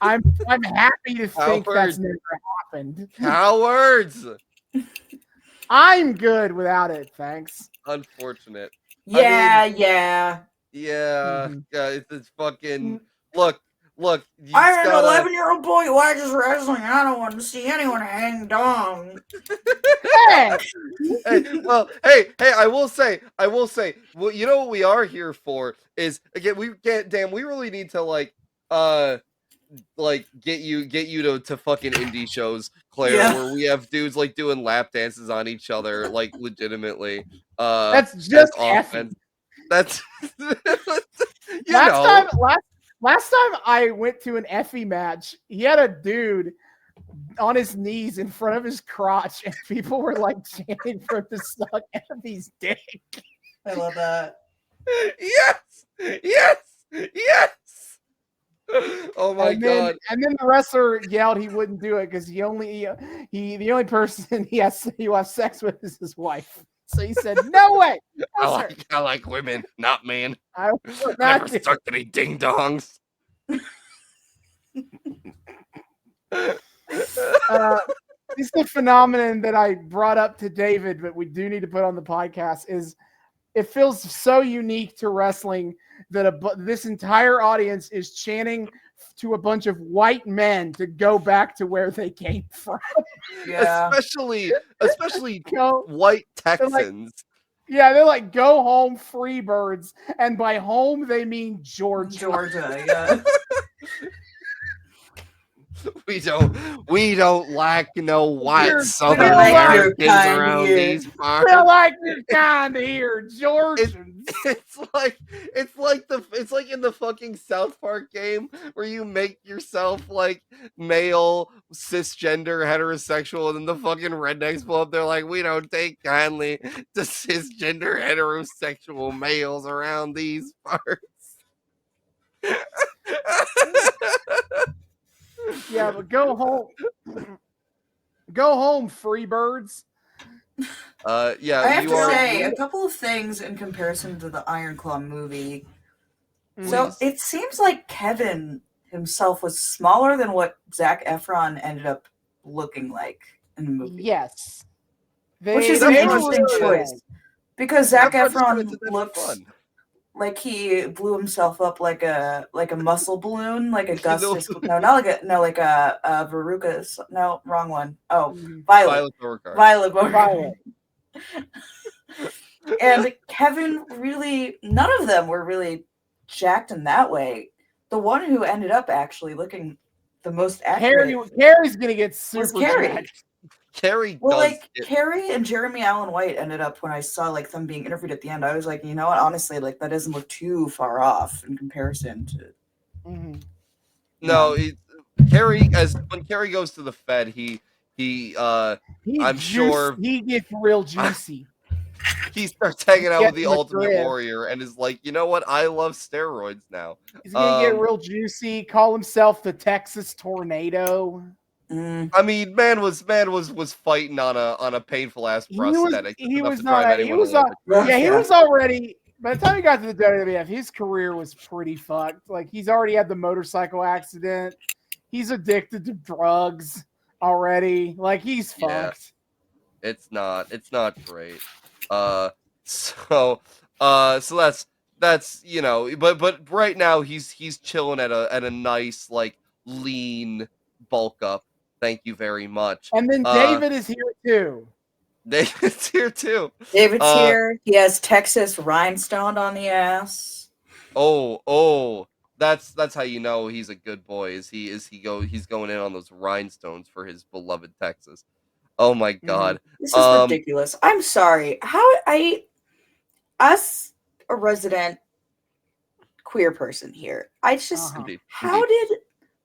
I'm happy to think that's never happened. Cowards! I'm good without it, thanks. Unfortunate. Yeah. It's fucking look. I'm an 11-year-old boy who watches wrestling. I don't want to see anyone hang dong. Hey, I will say. Well, you know what we are here for is again. We really need to get you to fucking indie shows, Claire, where we have dudes like doing lap dances on each other, like legitimately. That's just offense. That's last time I went to an Effie match, he had a dude on his knees in front of his crotch, and people were like chanting for him to suck Effie's dick. I love that. Yes. Oh my god! And then the wrestler yelled he wouldn't do it because the only person he has sex with is his wife. So he said, "No way." I like women, not men. I never sucked any ding dongs. This is the phenomenon that I brought up to David, but we do need to put on the podcast. Is it feels so unique to wrestling that this entire audience is chanting to a bunch of white men to go back to where they came from. Yeah. Especially white Texans. They're like, go home, Freebirds. And by home, they mean Georgia. Yeah. We don't like no white Southern Americans around these parts. Feel like you're kind of here, Georgians. It's like in the fucking South Park game where you make yourself like male, cisgender, heterosexual, and then the fucking rednecks pull up. They're like, we don't take kindly to cisgender, heterosexual males around these parts. Yeah, but go home. Go home, Freebirds. Yeah, I have you to are. say a couple of things in comparison to the Iron Claw movie. Mm. So Please. it seems like Kevin himself was smaller than what Zac Efron ended up looking like in the movie. Yes. Which is an they interesting were- choice. Because Zac Efron just kinda Efron did that for looks fun. like he blew himself up like a muscle balloon, like Augustus. No. No, not like a Veruca. No, wrong one. Oh, Mhm. Violet. Beauregard. Violet. And Kevin really, none of them were really jacked in that way. The one who ended up actually looking the most accurate Carrie's gonna get was super Carrie. jacked. Carrie Well, does like it. Carrie and Jeremy Allen White ended up when I saw like them being interviewed at the end. I was like, you know what? Honestly, like that doesn't look too far off in comparison to. Mhm. No, Carrie, when Carrie goes to the Fed, he He's I'm sure he gets real juicy. he starts hanging out with Get the in the Ultimate crib. Warrior and is like, you know what? I love steroids now. He's gonna get real juicy. Call himself the Texas Tornado. I mean, man was fighting on a painful ass prosthetic. He enough was to drive not. He anyone was a little not. bit Yeah, he Yeah. was already. By the time he got to the WWF, his career was pretty fucked. Like he's already had the motorcycle accident. He's addicted to drugs already. Like he's Yeah. fucked. It's not great. So that's you know, but right now he's chilling at a nice like lean bulk up. Thank you very much. And then David is here too. David's here too. David's here. He has Texas rhinestone on the ass. Oh, that's how you know he's a good boy. He's going in on those rhinestones for his beloved Texas. Oh my God. This is ridiculous. I'm sorry. Us, a resident queer person here, I just, Indeed. how did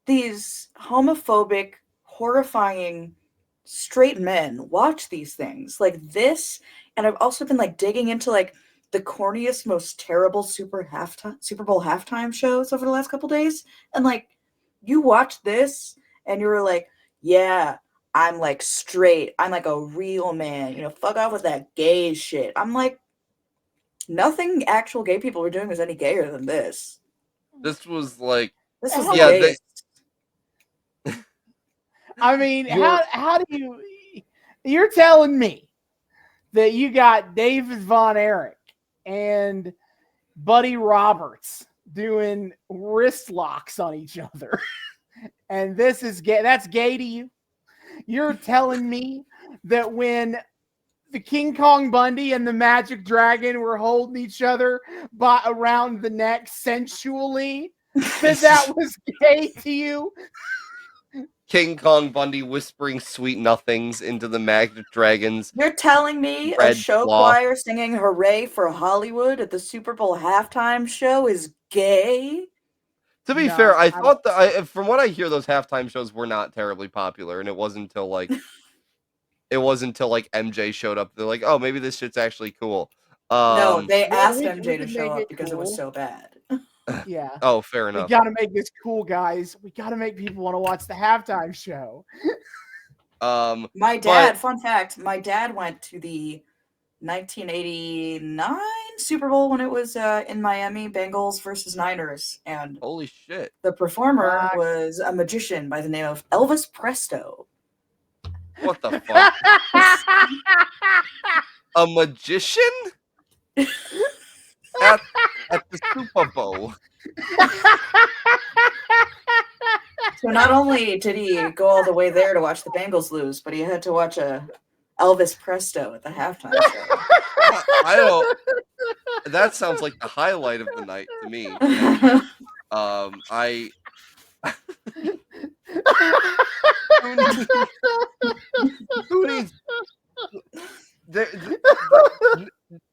these homophobic, horrifying straight men watch these things like this? And I've also been like digging into like the corniest, most terrible Super Bowl halftime shows over the last couple days, and like you watch this and you were like, yeah, I'm like straight, I'm like a real man, you know, fuck off with that gay shit. I'm like, nothing actual gay people were doing was any gayer than this. This was like This was yeah, gay. I mean, how do you? You're telling me that you got David Von Erich and Buddy Roberts doing wrist locks on each other, and this is gay? That's gay to you? You're telling me that when the King Kong Bundy and the Magic Dragon were holding each other around the neck sensually, that was gay to you? King Kong Bundy whispering sweet nothings into the Magic Dragon's. You're telling me a show choir singing "Hooray for Hollywood" at the Super Bowl halftime show is gay? To be fair, I thought that from what I hear, those halftime shows were not terribly popular, and it wasn't until like MJ showed up. They're like, oh, maybe this shit's actually cool. No, they asked we MJ to can show make up because it was so bad. Yeah. Oh, fair We enough. got to make this cool, guys. We got to make people want to watch the halftime show. My dad, fun fact, my dad went to the 1989 Super Bowl when it was in Miami, Bengals versus Niners, and Holy shit. the performer was a magician by the name of Elvis Presto. What the fuck? A magician? At the Super Bowl. So not only did he go all the way there to watch the Bengals lose, but he had to watch a Elvis Presto at the halftime show. I don't. That sounds like the highlight of the night to me. Who needs?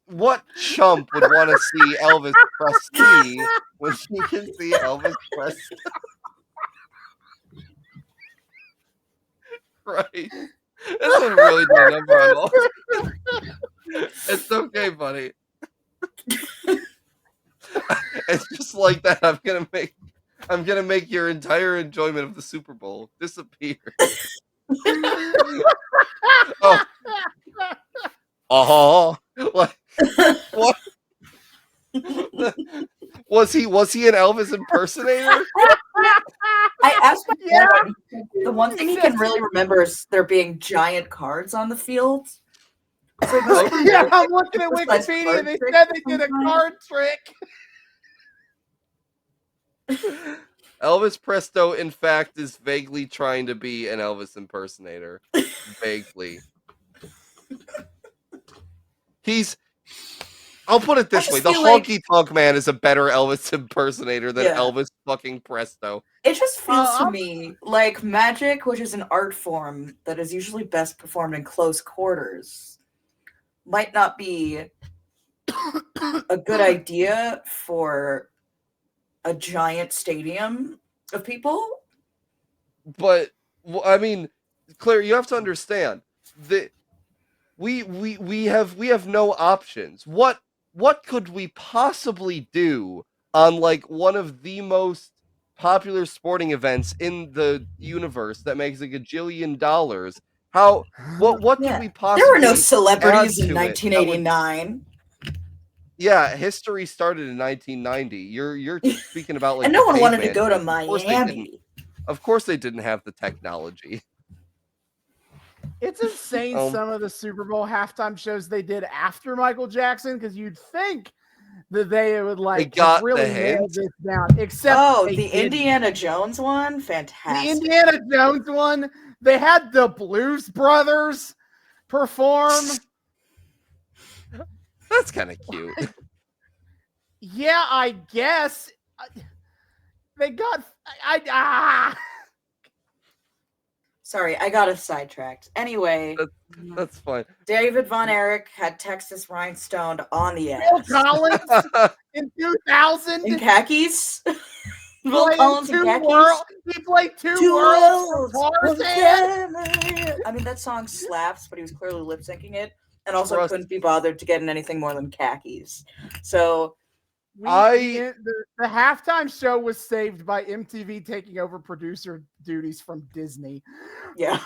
What chump would want to see Elvis Presley when he can see Elvis Presley? Right. This one really did a number on all. It's okay, buddy. It's just like that. I'm gonna make I'm gonna make your entire enjoyment of the Super Bowl disappear. Oh, what? Was he an Elvis impersonator? I asked my Yeah. dad. The one thing he can really remember is there being giant cards on the field. So it must have been Yeah, like I'm looking at supersized Wikipedia. card They trick said or they did a something. card trick. Elvis Presto, in fact, is vaguely trying to be an Elvis impersonator. Vaguely. I'll put it this way. The Honky Tonk Man is a better Elvis impersonator than Elvis fucking Presto. It just feels to me like magic, which is an art form that is usually best performed in close quarters, might not be a good idea for a giant stadium of people. But I mean, Claire, you have to understand that we have no options. What could we possibly do on like one of the most popular sporting events in the universe that makes a gajillion dollars? What could we possibly? There were no celebrities in add to it that 1989. Yeah, history started in 1990. You're speaking about like And no one wanted to caveman go to days. Miami. Of course they didn't have the technology. It's insane some of the Super Bowl halftime shows they did after Michael Jackson, because you'd think that they would like got really the nail hint. this down. Except the didn't. Indiana Jones one, fantastic. The Indiana Jones one, they had the Blues Brothers perform. That's kind of cute. Yeah, I guess. They got Sorry, I got us sidetracked. Anyway, that's fine. David Von Erich had Texas Rhinestone on the ass. Phil Collins in 2000 in khakis. Phil Collins in khakis. He played two worlds. I mean, that song slaps, but he was clearly lip syncing it, and also couldn't be bothered to get in anything more than khakis. So. The halftime show was saved by MTV taking over producer duties from Disney. Yeah.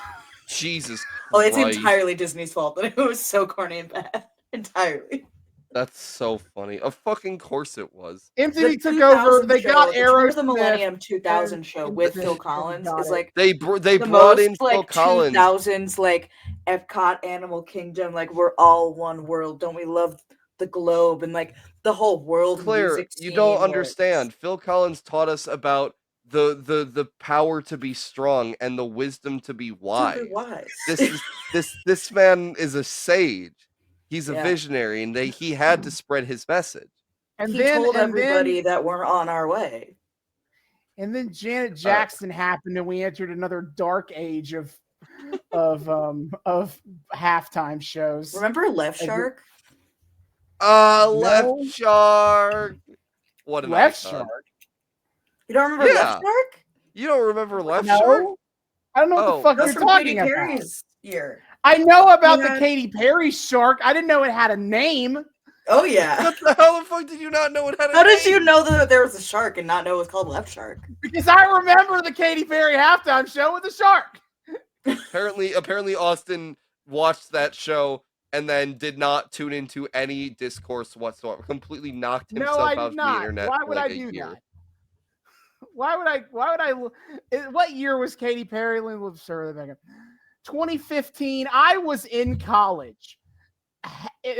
Jesus. Well, it's entirely Disney's fault that it was so corny and bad. Entirely. That's so funny. Of fucking course it was. MTV took over. They got Erich. The Millennium 2000 show with Phil Collins is like they brought in Phil Collins. 2000s like Epcot, Animal Kingdom. Like we're all one world. Don't we love the globe and like the whole world? Claire, you don't understand. Phil Collins taught us about the power to be strong and the wisdom to be wise. This man is a sage. He's a visionary, and he had to spread his message. And he told everybody that we're on our way. And then Janet Jackson happened, and we entered another dark age of halftime shows. Remember Left Shark? Left Shark. What an Left icon. Shark. You don't remember Left Shark? You don't remember Left Shark? I don't know what the fuck you're talking about. Perry's year. I know about the Katy Perry shark. I didn't know it had a name. Oh yeah. What the hell the fuck did you not know it had a name? How did you know that there was a shark and not know it was called Left Shark? Because I remember the Katy Perry halftime show with the shark. Apparently Austin watched that show and then did not tune into any discourse whatsoever. Completely knocked himself out of the internet. Why would I do that? Why would I? What year was Katy Perry? 2015. I was in college.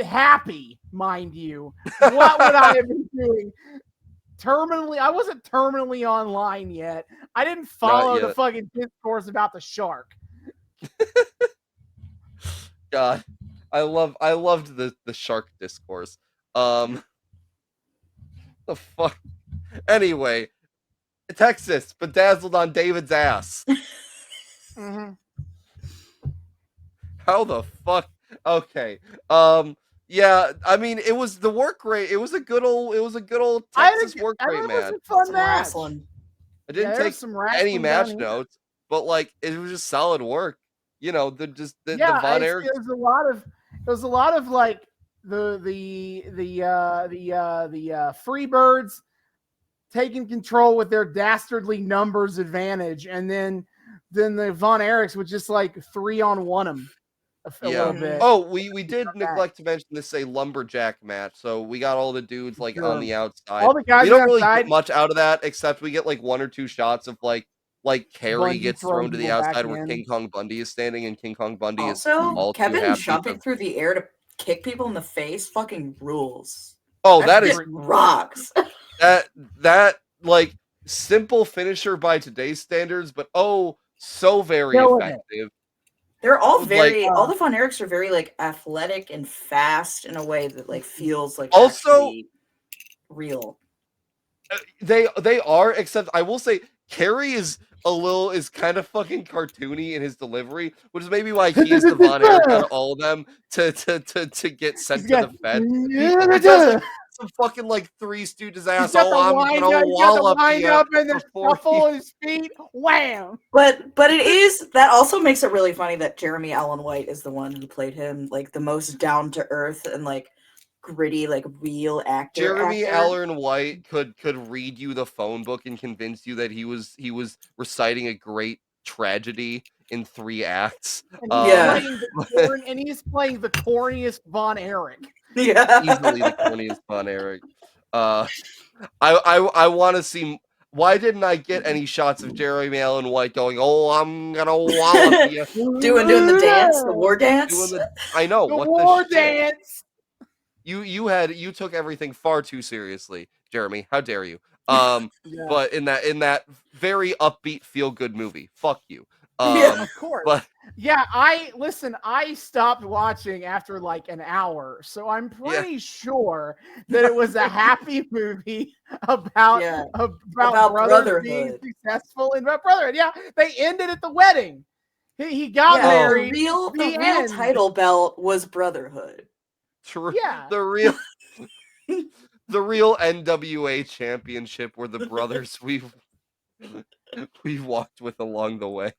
Happy, mind you. What would I have been doing? I wasn't terminally online yet. I didn't follow the fucking discourse about the shark. God, I loved the shark discourse. The fuck. Anyway, Texas bedazzled on David's ass. Mm-hmm. How the fuck? Okay. Yeah, I mean, it was the work rate. It was a good old Texas work rate, man. Fun wrestling. I didn't take any match notes, but like it was just solid work. You know, the Von Erich. It was a lot of like the Freebirds taking control with their dastardly numbers advantage, and then the Von Erichs would just like 3-on-1 them a little bit. Oh, we did neglect to mention this a lumberjack match. So we got all the dudes like on the outside. All the guys we don't really outside, get much out of that, except we get like 1 or 2 shots of like Carrie Bundy gets throwing thrown to the people back outside where in. King Kong Bundy is standing, and King Kong Bundy is Also, all too Kevin happy jumping to... through the air to kick people in the face fucking rules. Oh, that is rocks. that like simple finisher by today's standards, but oh, so very effective. They're all very like, all the Von Erichs are very like athletic and fast in a way that like feels like also real. They are, except I will say Carrie is kind of fucking cartoony in his delivery, which is maybe why he is the Von Erich out of all of them to get sent to the Fed. He does like, some fucking like Three Stooges ass. Oh, I'm gonna wallop you up and the shuffle his feet. Wham! But it is that also makes it really funny that Jeremy Allen White is the one who played him like the most down to earth and like gritty, like real actor. Jeremy Allen White could read you the phone book and convince you that he was reciting a great tragedy in 3 acts. And he's playing the corniest Von Erich. Yeah, easily the corniest Von Erich. I want to see. Why didn't I get any shots of Jeremy Allen White going, "Oh, I'm gonna wallop you," doing the dance, the war dance? I know the what war the dance. You took everything far too seriously, Jeremy. How dare you? But in that very upbeat, feel good movie, fuck you. Of course. But I stopped watching after like an hour, so I'm pretty sure that it was a happy movie about brothers being successful and about brotherhood. Yeah, they ended at the wedding. He got married. The real title belt was brotherhood. True. Yeah. The real NWA championship were the brothers we've walked with along the way.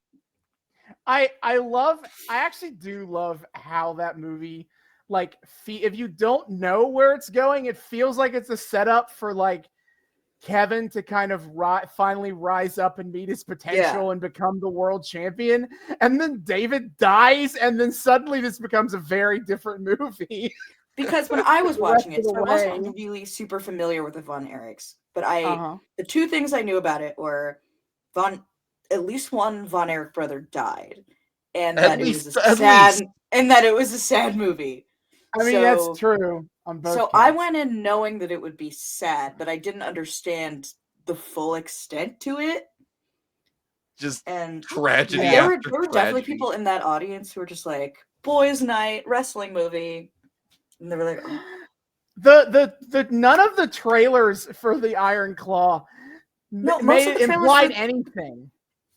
I actually do love how that movie, like, if you don't know where it's going, it feels like it's a setup for like Kevin to kind of finally rise up and meet his potential and become the world champion. And then David dies, and then suddenly this becomes a very different movie. Because when I was watching it, so I wasn't really super familiar with the Von Erichs, but the 2 things I knew about it were at least one Von Erich brother died, and that it was a sad movie. I mean, that's true. So I went in knowing that it would be sad, but I didn't understand the full extent to it. Just and tragedy. There were definitely people in that audience who were just like, "Boys' night wrestling movie." And they were like, oh. the none of the trailers for the Iron Claw implied anything.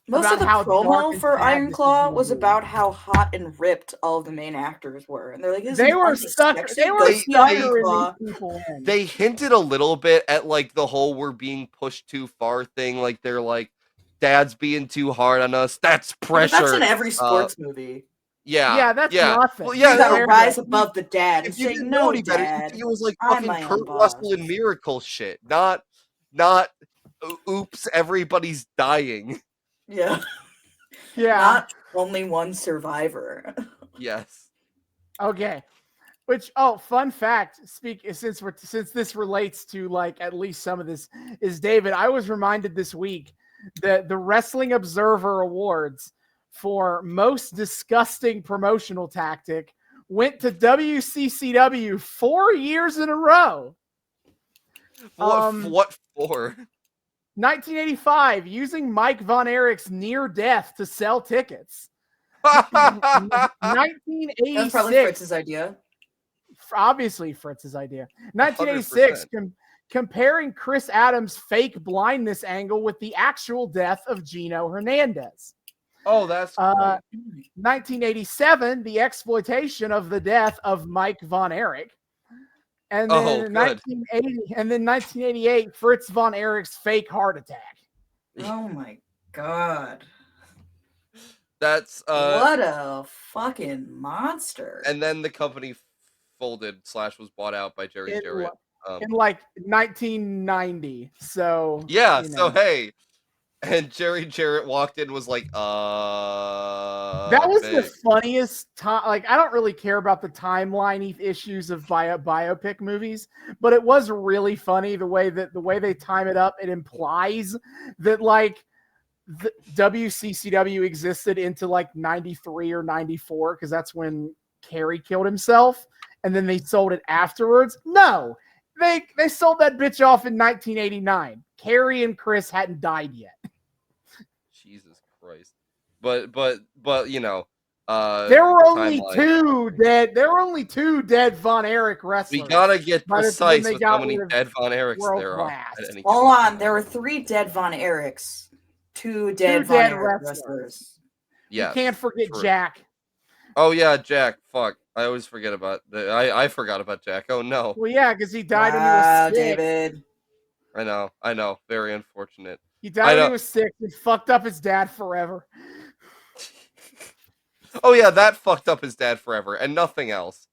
Most of the promo for Iron Claw was about how hot and ripped all of the main actors were, and they're like, they were stuck. They hinted a little bit at like the whole "we're being pushed too far" thing. Like they're like, "Dad's being too hard on us." That's pressure. That's in every sports movie. Yeah, that's nothing. Well, you gotta rise above the dad and say, "No, Dad." Better, it was like fucking Kurt Russell and Miracle shit, not oops, everybody's dying. Yeah. Not only one survivor. Yes. Okay. Fun fact, since this relates to like at least some of this, is David, I was reminded this week that the Wrestling Observer Awards for most disgusting promotional tactic went to WCCW 4 years in a row. What for? 1985, using Mike Von Erich's near death to sell tickets. 1986. That's probably Fritz's idea. Obviously, Fritz's idea. 1986, comparing Chris Adams' fake blindness angle with the actual death of Gino Hernandez. Oh, that's cool. 1987, the exploitation of the death of Mike Von Erich. And then 1988, Fritz Von Erich's fake heart attack. Oh my god. That's what a fucking monster. And then the company folded / was bought out by Jerry Jarrett. in like 1990. So yeah, you so know. hey, and Jerry Jarrett walked in and was like, That was the funniest time. Like, I don't really care about the timeline issues of biopic movies, but it was really funny the way they time it up. It implies that like the WCCW existed into like 93 or 94 because that's when Kerry killed himself, and then they sold it afterwards. No, they sold that bitch off in 1989. Kerry and Chris hadn't died yet. Jesus Christ. But you know, there were only timeline. two dead Von Erich wrestlers. We gotta get precise with how many dead Von Erichs there are. Hold on, there were 3 dead Von Erichs, 2 dead Von Erich wrestlers. Yeah, you can't forget Jack. Oh yeah, Jack. Fuck, I always forget about I forgot about Jack. Oh no. Well, yeah, because he died when he was 6. David. I know. Very unfortunate. He died when he was 6 and fucked up his dad forever. Oh yeah, that fucked up his dad forever, and nothing else.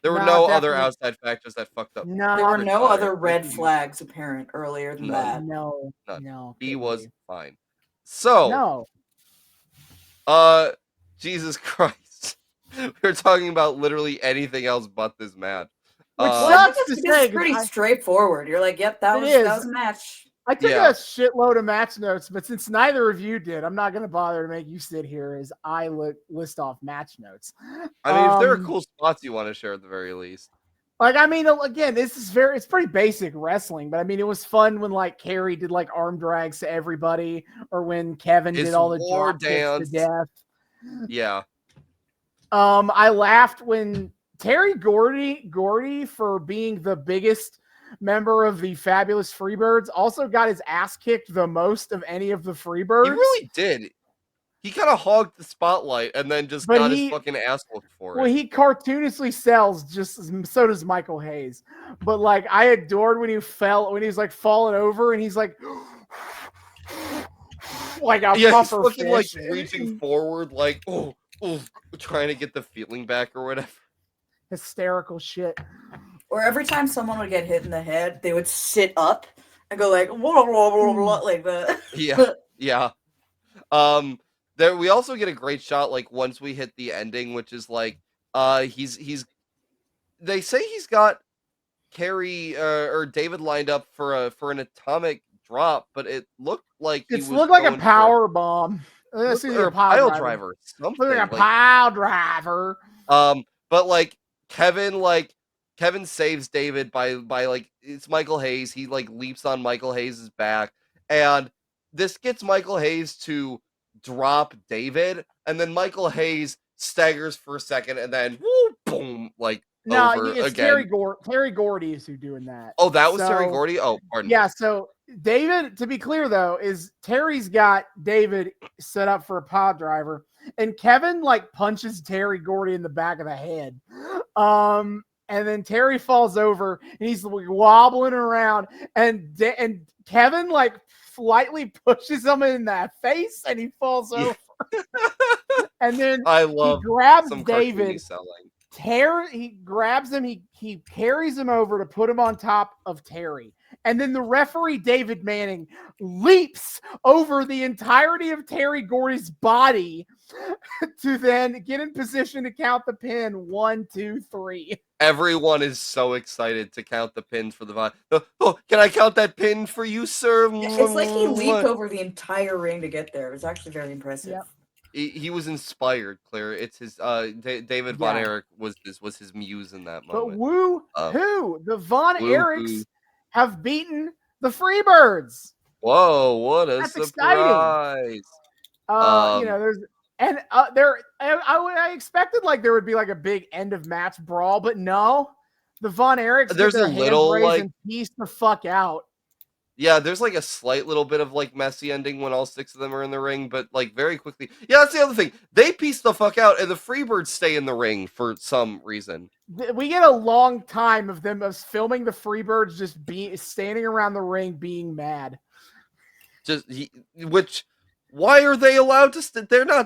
There were no other outside factors that fucked up. No, there were no other red flags apparent earlier than that. No. He was fine. So Jesus Christ. We're talking about literally anything else but this match. Which sucks because it's pretty straightforward. You're like, yep, that was a match. I took a shitload of match notes, but since neither of you did, I'm not going to bother to make you sit here as I list off match notes. I mean, if there are cool spots you want to share at the very least. Like, I mean, again, it's pretty basic wrestling, but I mean, it was fun when like Kerry did like arm drags to everybody, or when Kevin did all the drop kicks to death. Yeah. I laughed when Terry Gordy, for being the biggest member of the Fabulous Freebirds, also got his ass kicked the most of any of the Freebirds. He really did. He kind of hogged the spotlight and then just got his fucking ass whooped for it. Well, he cartoonishly sells so does Michael Hayes. But like, I adored when he was like falling over and he's like like a puffer he's fucking fish. Like reaching forward, like trying to get the feeling back or whatever. Hysterical shit. Or every time someone would get hit in the head, they would sit up and go like blah, blah, blah, blah, like that. Yeah. There we also get a great shot like once we hit the ending, which is like he's they say he's got Kerry or David lined up for an atomic drop, but it looked like looked like a power bomb. Or a pile driver. Something like a pile driver. But like Kevin saves David by like, it's Michael Hayes. He like leaps on Michael Hayes' back, and this gets Michael Hayes to drop David, and then Michael Hayes staggers for a second, and then boom, like over it's again. Terry Gordy is who doing that. Oh, that was Terry Gordy? Oh, pardon me. Yeah, so David, to be clear though, is Terry's got David set up for a pile driver, and Kevin like punches Terry Gordy in the back of the head. And then Terry falls over and he's wobbling around, and Kevin like slightly pushes him in the face and he falls over. And then he grabs David. He grabs him, he carries him over to put him on top of Terry. And then the referee, David Manning, leaps over the entirety of Terry Gordy's body to then get in position to count the pin. 1, 2, 3. Everyone is so excited to count the pins for the VOD. Oh, can I count that pin for you, sir? It's like he leaped over the entire ring to get there. It was actually very impressive. Yep. He was inspired, Claire. It's his David Von Erich was his muse in that moment. But the Von Erichs have beaten the Freebirds. Whoa, what a That's surprise. Exciting. I expected like there would be like a big end of match brawl, but no. The Von Erichs there's a little like and piece the fuck out. Yeah, there's like a slight little bit of like messy ending when all 6 of them are in the ring, but like very quickly. Yeah, that's the other thing. They piece the fuck out, and the Freebirds stay in the ring for some reason. We get a long time of them filming the Freebirds just standing around the ring being mad. Why are they allowed to?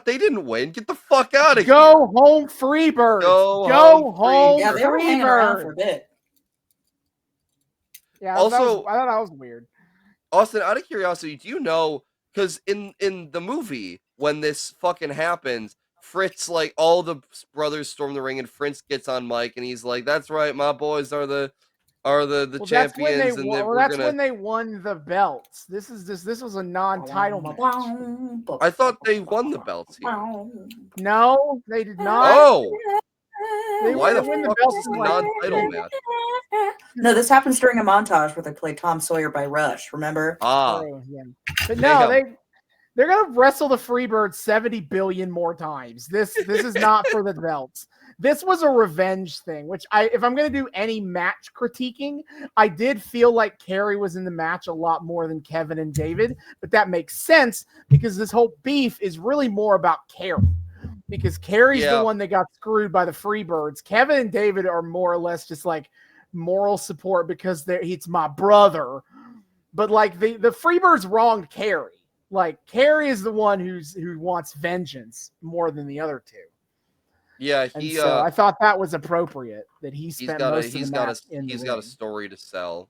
They didn't win. Get the fuck out of here. Go home, Freebirds. Go home, Yeah, they were hanging around for a bit. Yeah. Also, I thought that was weird. Austin, out of curiosity, do you know? Because in the movie, when this fucking happens, Fritz, like, all the brothers storm the ring, and Fritz gets on mic, and he's like, "That's right, my boys are the Well, that's when they champions, and won. Well, we're that's gonna." when they won the belts. This was a non-title match. I thought they won the belts here. No, they did not. Oh, They why the win the fuck belts is this a in, like, non-title match? No, this happens during a montage where they play Tom Sawyer by Rush. Remember? Ah, Yeah. But no, damn. they're gonna wrestle the Freebirds 70 billion more times. This is not for the belts. This was a revenge thing, which if I'm gonna do any match critiquing, I did feel like Kerry was in the match a lot more than Kevin and David, but that makes sense because this whole beef is really more about Kerry. Because Kerry's the one that got screwed by the Freebirds. Kevin and David are more or less just like moral support because it's my brother. But like the Freebirds wronged Kerry. Like Kerry is the one who wants vengeance more than the other two. Yeah, so I thought that was appropriate that he spent most of the match in the he's ring. got a story to sell.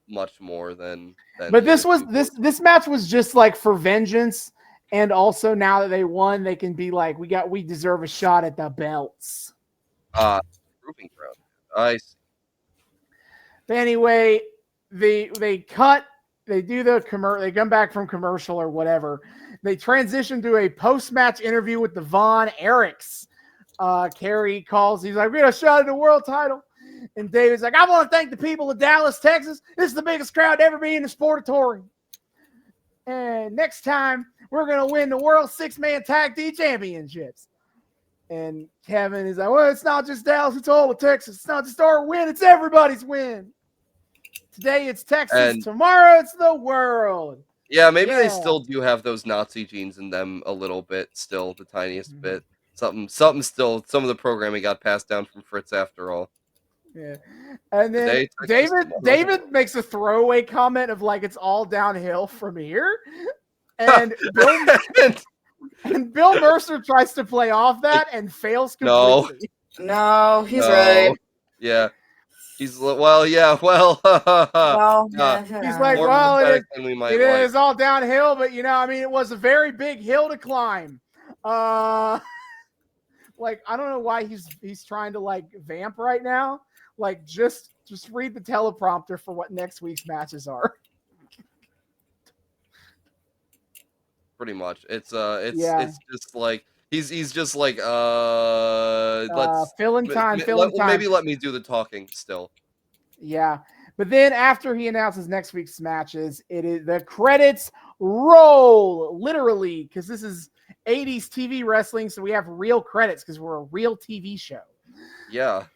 Much more than But this match was just like for vengeance. And also now that they won, they can be like, we deserve a shot at the belts. Proving ground. I see. But anyway, they do the commercial, they come back from commercial or whatever. They transition to a post-match interview with the Von Erichs. Kerry calls, he's like, we got a shot at the world title. And David's like, I want to thank the people of Dallas, Texas. This is the biggest crowd to ever be in the Sportatorium. And next time, we're going to win the World 6-Man Tag Team Championships. And Kevin is like, well, it's not just Dallas, it's all of Texas. It's not just our win, it's everybody's win. Today it's Texas, tomorrow it's the world. Yeah, maybe they still do have those Nazi genes in them a little bit, still, the tiniest bit. Something still, some of the programming got passed down from Fritz after all. Yeah. And then David makes a throwaway comment of like, it's all downhill from here. And Bill Mercer tries to play off that and fails completely. No, he's right. Yeah. He's he's like, well, it is all downhill, but it was a very big hill to climb. Like, I don't know why he's trying to like vamp right now. Like, just read the teleprompter for what next week's matches are. Pretty much. It's just like he's just like let's fill in time. Maybe let me do the talking still. Yeah. But then after he announces next week's matches, it is the credits roll, literally, because this is 80s TV wrestling, so we have real credits because we're a real TV show. Yeah.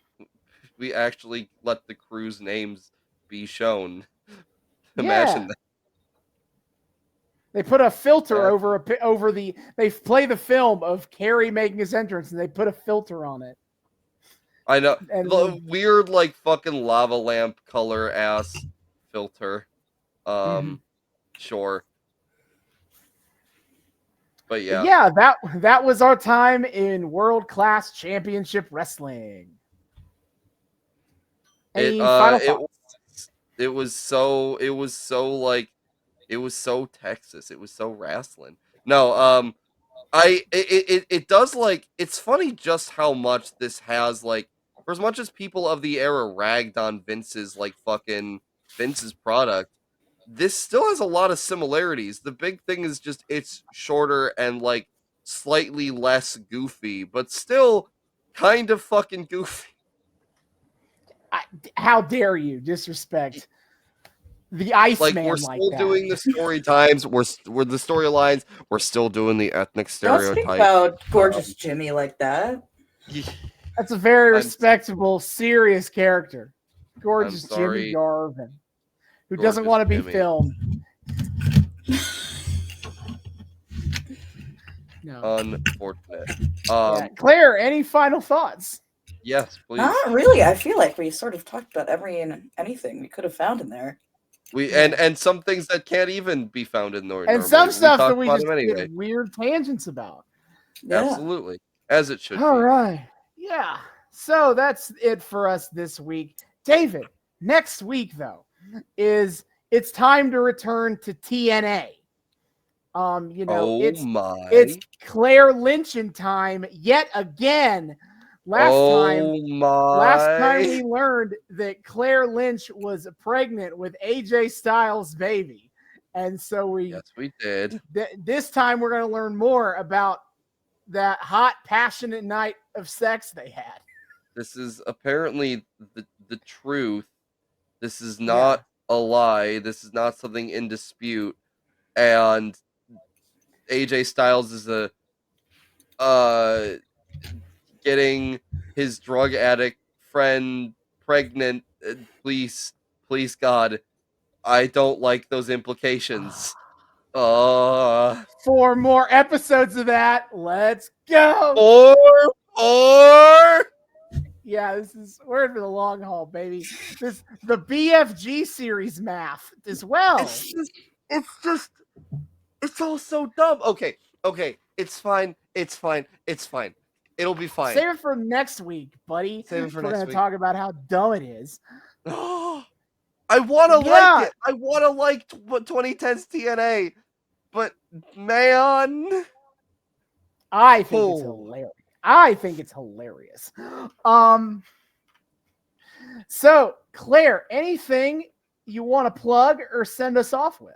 We actually let the crew's names be shown. Imagine that. They put a filter over the. They play the film of Kerry making his entrance, and they put a filter on it. I know, the weird like fucking lava lamp color ass filter. Sure, but yeah, that was our time in World Class Championship Wrestling. Any final thoughts? It was so Texas. It was so wrestling. No, it does like, it's funny just how much this has like, for as much as people of the era ragged on Vince's product, this still has a lot of similarities. The big thing is just it's shorter and like slightly less goofy, but still kind of fucking goofy. How dare you disrespect the Iceman? We're still doing the story times. We're the storylines. We're still doing the ethnic stereotypes. Don't speak about gorgeous Jimmy like that. That's a very respectable, serious character. Gorgeous Jimmy Garvin, who doesn't want to be filmed. No. Unfortunate. Claire, any final thoughts? Yes, please. Not really. I feel like we sort of talked about every and anything we could have found in there. And some things that can't even be found in there. And some stuff that we just did weird tangents about. Yeah. Absolutely. As it should be. All right. Yeah. So that's it for us this week. David, Next week, though, it's time to return to TNA. It's Claire Lynching time yet again. Last time we learned that Claire Lynch was pregnant with AJ Styles' baby. And so yes, we did. This time we're going to learn more about that hot, passionate night of sex they had. This is apparently the truth. This is not a lie. This is not something in dispute. And AJ Styles is getting his drug addict friend pregnant. Please, God, I don't like those implications. For more episodes of that, let's go. Or yeah, we're in for the long haul, baby. The BFG series math as well. It's all so dumb. Okay, it's fine. It'll be fine. Save it for next week, buddy. We're going to talk about how dumb it is. I want to like it. I want to like 2010's TNA, but man, I think it's hilarious. So Claire, anything you want to plug or send us off with?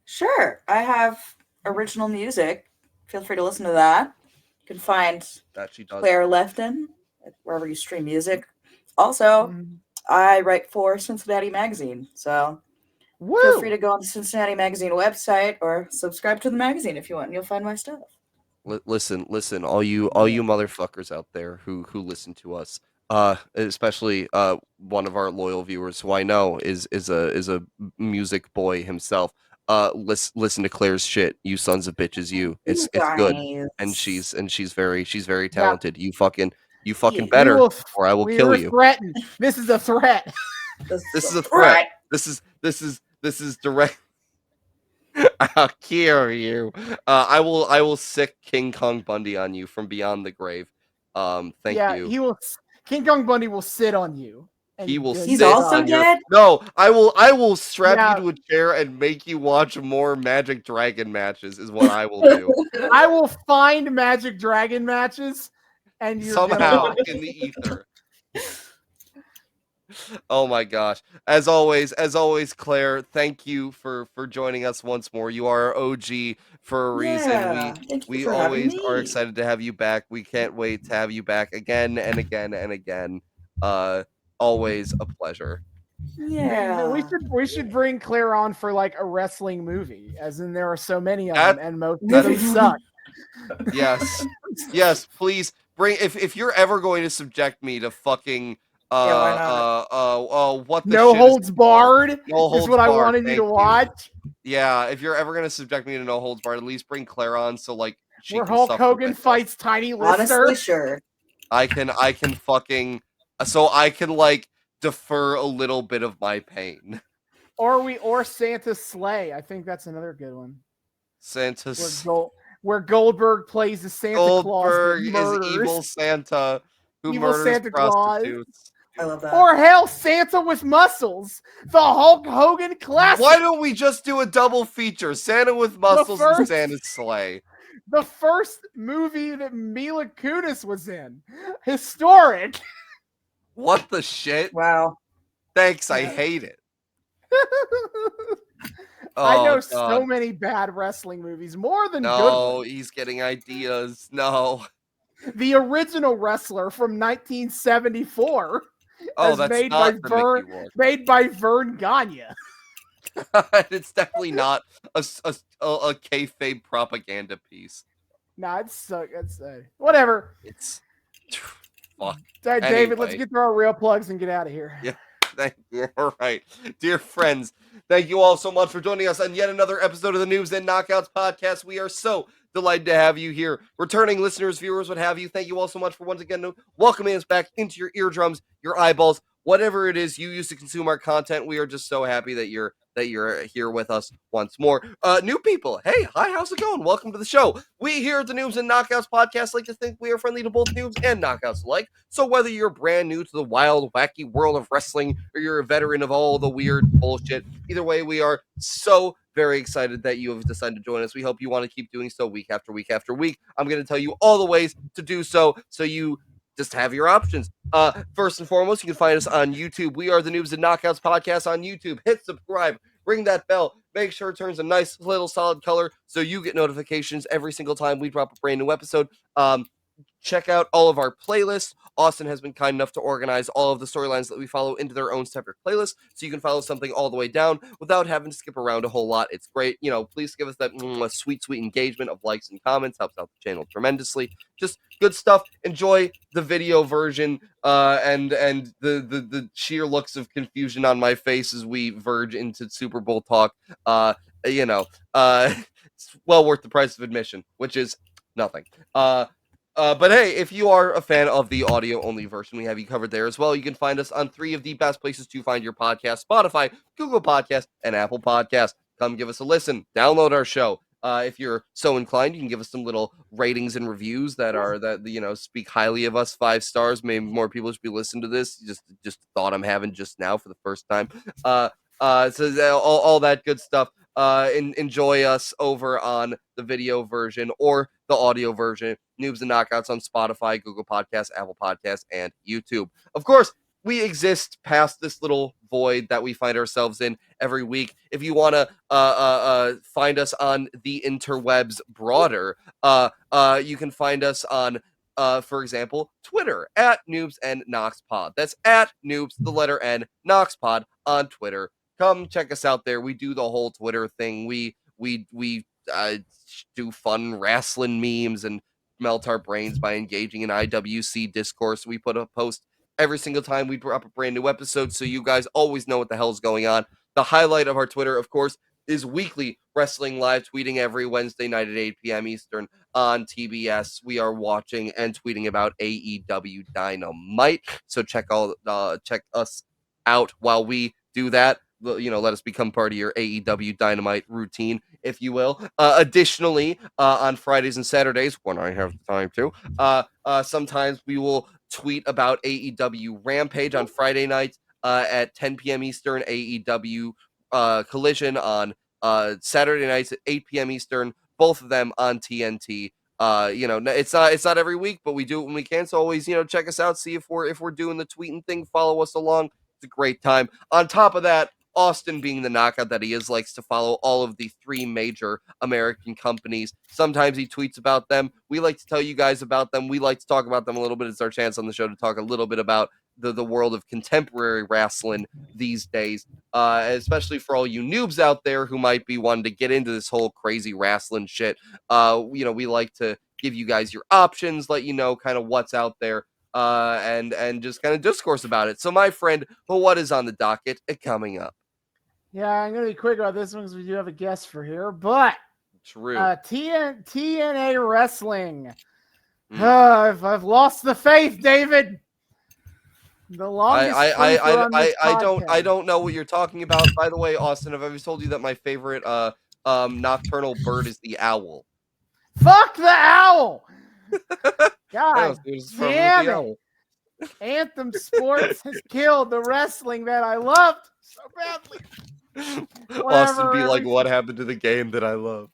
Sure. I have original music. Feel free to listen to that. You can find Claire Lefton wherever you stream music. Also, I write for Cincinnati Magazine, so feel free to go on the Cincinnati Magazine website or subscribe to the magazine if you want, and you'll find my stuff. Listen, all you motherfuckers out there who listen to us, especially one of our loyal viewers who I know is a music boy himself. Listen to Claire's shit, you sons of bitches, you. It's good, and she's very talented. You fucking better, or I will kill you. Threatened. This is a threat. This is a threat. This is direct. I'll kill you. I will sick King Kong Bundy on you from beyond the grave. Thank you. He will. King Kong Bundy will sit on you. He will. He's also dead. No, I will strap you to a chair and make you watch more Magic Dragon matches. Is what I will do. I will find Magic Dragon matches, and you're somehow in the ether. Oh my gosh. As always, Claire, thank you for joining us once more. You are our OG for a reason. We always are excited to have you back. We can't wait to have you back again and again and again. Always a pleasure. Yeah. We should bring Claire on for like a wrestling movie, as in there are so many of them and most of them suck. Yes, please bring if you're ever going to subject me to fucking what the No Holds Barred is what I wanted you to watch. Yeah, if you're ever gonna subject me to No Holds Barred, at least bring Claire on so like where Hulk Hogan fights Tiny Lister. Honestly, sure. I can fucking so I can like defer a little bit of my pain. Or Santa's Sleigh. I think that's another good one. Where Goldberg plays the Santa Claus. Goldberg is evil Santa who murders Santa prostitutes. I love that. Or hell, Santa with muscles. The Hulk Hogan classic. Why don't we just do a double feature? Santa with muscles and Santa's sleigh. The first movie that Mila Kunis was in. Historic. What the shit? Wow. Thanks, I hate it. I know so many bad wrestling movies, more than good ones. No, he's getting ideas. No. The original wrestler from 1974. Oh, that's made not made by Vern Gagne. It's definitely not a kayfabe propaganda piece. Nah, it's whatever. It's fuck. David, anyway. Let's get through our real plugs and get out of here. Yeah. Thank you. All right. Dear friends, thank you all so much for joining us on yet another episode of the Noobs and Knockouts Podcast. We are so delighted to have you here. Returning listeners, viewers, what have you. Thank you all so much for once again welcoming us back into your eardrums, your eyeballs, whatever it is you use to consume our content, we are just so happy that you're here with us once more. New people, hey, hi, how's it going? Welcome to the show. We here at the Noobs and Knockouts Podcast like to think we are friendly to both noobs and knockouts alike. So whether you're brand new to the wild, wacky world of wrestling or you're a veteran of all the weird bullshit, either way, we are so very excited that you have decided to join us. We hope you want to keep doing so week after week after week. I'm going to tell you all the ways to do so you just have your options. First and foremost, you can find us on YouTube. We are the Noobs and Knockouts Podcast on YouTube. Hit subscribe, ring that bell, make sure it turns a nice little solid color so you get notifications every single time we drop a brand new episode. Check out all of our playlists. Austin has been kind enough to organize all of the storylines that we follow into their own separate playlists, so you can follow something all the way down without having to skip around a whole lot. It's great. Please give us that sweet engagement of likes and comments. Helps out the channel tremendously. Just good stuff. Enjoy the video version and the sheer looks of confusion on my face as we verge into Super Bowl talk. It's well worth the price of admission, which is nothing. But hey, if you are a fan of the audio-only version, we have you covered there as well. You can find us on 3 of the best places to find your podcast: Spotify, Google Podcast, and Apple Podcast. Come give us a listen. Download our show. If you're so inclined, you can give us some little ratings and reviews that speak highly of us. 5 stars. Maybe more people should be listening to this. Just a thought I'm having just now for the first time. So all that good stuff. Enjoy us over on the video version or the audio version. Noobs and Knockouts on Spotify, Google Podcasts, Apple Podcasts, and YouTube. Of course, we exist past this little void that we find ourselves in every week. If you want to find us on the interwebs broader, you can find us on, for example, Twitter at Noobs and Knoxpod. That's at Noobs, the letter N, Knoxpod on Twitter. Come check us out there. We do the whole Twitter thing. We do fun wrestling memes and melt our brains by engaging in IWC discourse. We put a post every single time we drop a brand new episode, so you guys always know what the hell's going on. The highlight of our Twitter, of course, is weekly wrestling live tweeting every Wednesday night at 8 p.m. Eastern on TBS. We are watching and tweeting about AEW Dynamite, so check us out while we do that. Let us become part of your AEW Dynamite routine, if you will. Additionally, on Fridays and Saturdays, when I have the time to, sometimes we will tweet about AEW Rampage on Friday nights at 10 p.m. Eastern, AEW Collision on Saturday nights at 8 p.m. Eastern, both of them on TNT. It's not every week, but we do it when we can. So always, check us out, see if we're doing the tweeting thing, follow us along. It's a great time. On top of that, Austin, being the knockout that he is, likes to follow all of the 3 major American companies. Sometimes he tweets about them. We like to tell you guys about them. We like to talk about them a little bit. It's our chance on the show to talk a little bit about the world of contemporary wrestling these days, especially for all you noobs out there who might be wanting to get into this whole crazy wrestling shit. We like to give you guys your options, let you know kind of what's out there. And just kind of discourse about it. So, my friend, what is on the docket coming up? Yeah, I'm going to be quick about this one because we do have a guest for here. But true. TNA Wrestling. I've lost the faith, David. The longest. I don't know what you're talking about. By the way, Austin, I've always told you that my favorite nocturnal bird is the owl. Fuck the owl. God damn it. Anthem Sports has killed the wrestling that I loved so badly. Austin be like, what happened to the game that I love?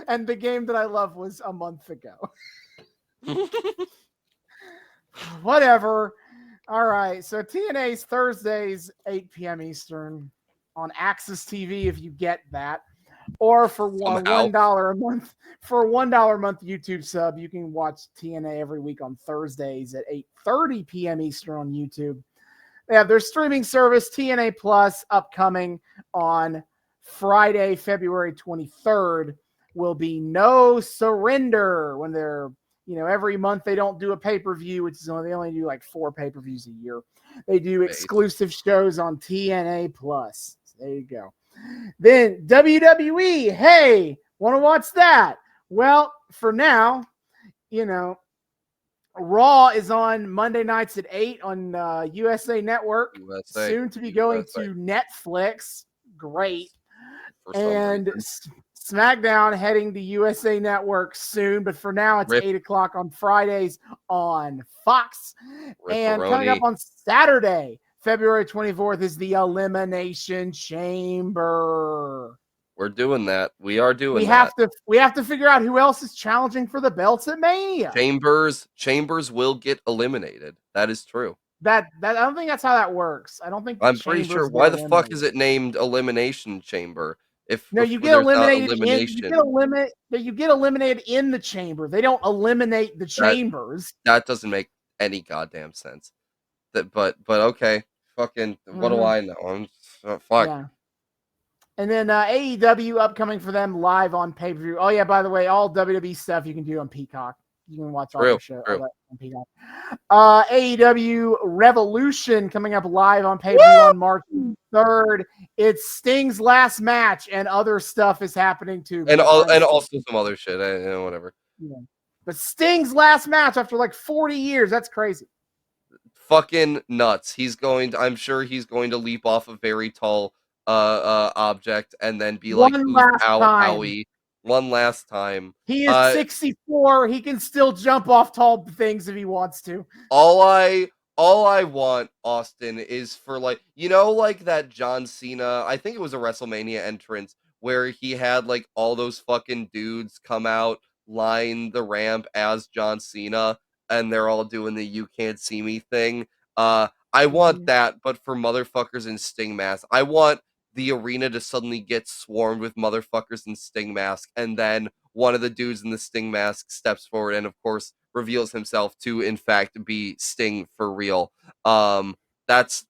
And the game that I love was a month ago. Whatever. All right. So TNA's Thursdays, 8 p.m. Eastern on Access TV if you get that. Or for $1 a month, for $1 a month YouTube sub, you can watch TNA every week on Thursdays at 8:30 p.m. Eastern on YouTube. They have their streaming service, TNA Plus, upcoming on Friday, February 23rd, will be No Surrender. When they're, every month they don't do a pay-per-view, which is they only do like 4 pay-per-views a year. They do exclusive shows on TNA Plus. So there you go. Then WWE, hey, want to watch that? Well, for now, Raw is on Monday nights at 8 on USA Network. USA. Soon to be going USA. to Netflix. Great. For some And reason. SmackDown heading to USA Network soon, but for now it's Rip. 8 o'clock on Fridays on Fox. And coming up Ripperoni. on Saturday, February 24th, is the Elimination Chamber. We're doing that. We are doing We that. have to figure out who else is challenging for the belts at Mania. Chambers will get eliminated. That is true. That I don't think that's how that works. I don't think I'm pretty sure. Chambers Why get the fuck eliminated. is it named Elimination Chamber? No, you get there's not eliminated elimination. you get eliminated in the chamber. They don't eliminate the chambers. That doesn't make any goddamn sense. But okay. Fucking what do I know? I'm fuck. Yeah. And then AEW upcoming for them live on pay-per-view. Oh yeah, by the way, all WWE stuff you can do on Peacock. You can watch all the show all that on Peacock. AEW Revolution coming up live on pay-per-view on March 3rd. It's Sting's last match, and other stuff is happening too. And also some other shit. Whatever. Yeah. But Sting's last match after like 40 years. That's crazy. Fucking nuts. I'm sure he's going to leap off a very tall object and then be like, owie. One last time. He is 64. He can still jump off tall things if he wants to. All I want, Austin, is for like that John Cena, I think it was a WrestleMania entrance where he had like all those fucking dudes come out, line the ramp as John Cena, and they're all doing the "you can't see me" thing. I want that, but for motherfuckers in Sting masks. I want the arena to suddenly get swarmed with motherfuckers in Sting masks, and then one of the dudes in the Sting mask steps forward and, of course, reveals himself to, in fact, be Sting for real. That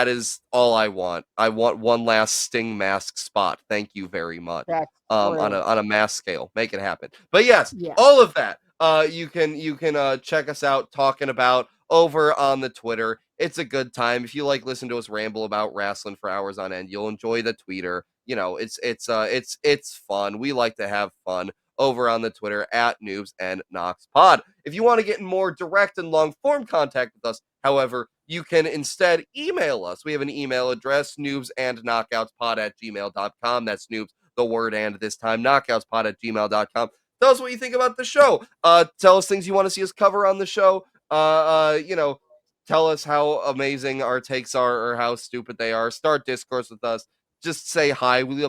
is all I want. I want one last Sting mask spot. Thank you very much. On a mass scale, make it happen. But yes, all of that. You can check us out talking about over on the Twitter. It's a good time. If you like listen to us ramble about wrestling for hours on end, you'll enjoy the tweeter. It's fun. We like to have fun over on the Twitter at Noobs and Knockouts Pod. If you want to get in more direct and long form contact with us, however, you can instead email us. We have an email address, noobsandknockoutspod@gmail.com. That's noobs, the word and this time, knockoutspod@gmail.com. Tell us what you think about the show. Tell us things you want to see us cover on the show. Tell us how amazing our takes are or how stupid they are. Start discourse with us. Just say hi. We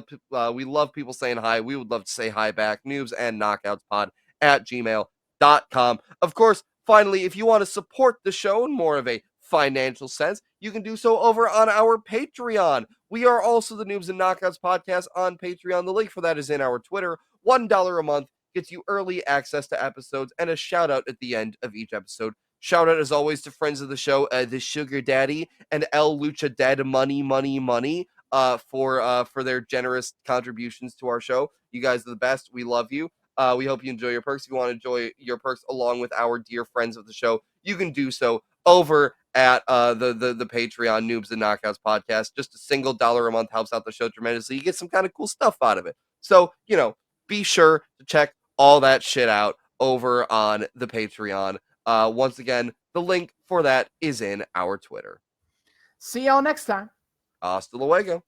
love people saying hi. We would love to say hi back. Noobs and knockoutspod@gmail.com. Of course, finally, if you want to support the show in more of a financial sense, you can do so over on our Patreon. We are also the Noobs and Knockouts Podcast on Patreon. The link for that is in our Twitter. $1 a month gets you early access to episodes and a shout out at the end of each episode. Shout out as always to friends of the show, the Sugar Daddy and El Lucha Dad Money, for their generous contributions to our show. You guys are the best. We love you. We hope you enjoy your perks. If you want to enjoy your perks along with our dear friends of the show, you can do so over at the Patreon Noobs and Knockouts Podcast. Just a single $1 a month helps out the show tremendously. You get some kind of cool stuff out of it. So, be sure to check all that shit out over on the Patreon. Once again, the link for that is in our Twitter. See y'all next time. Hasta luego.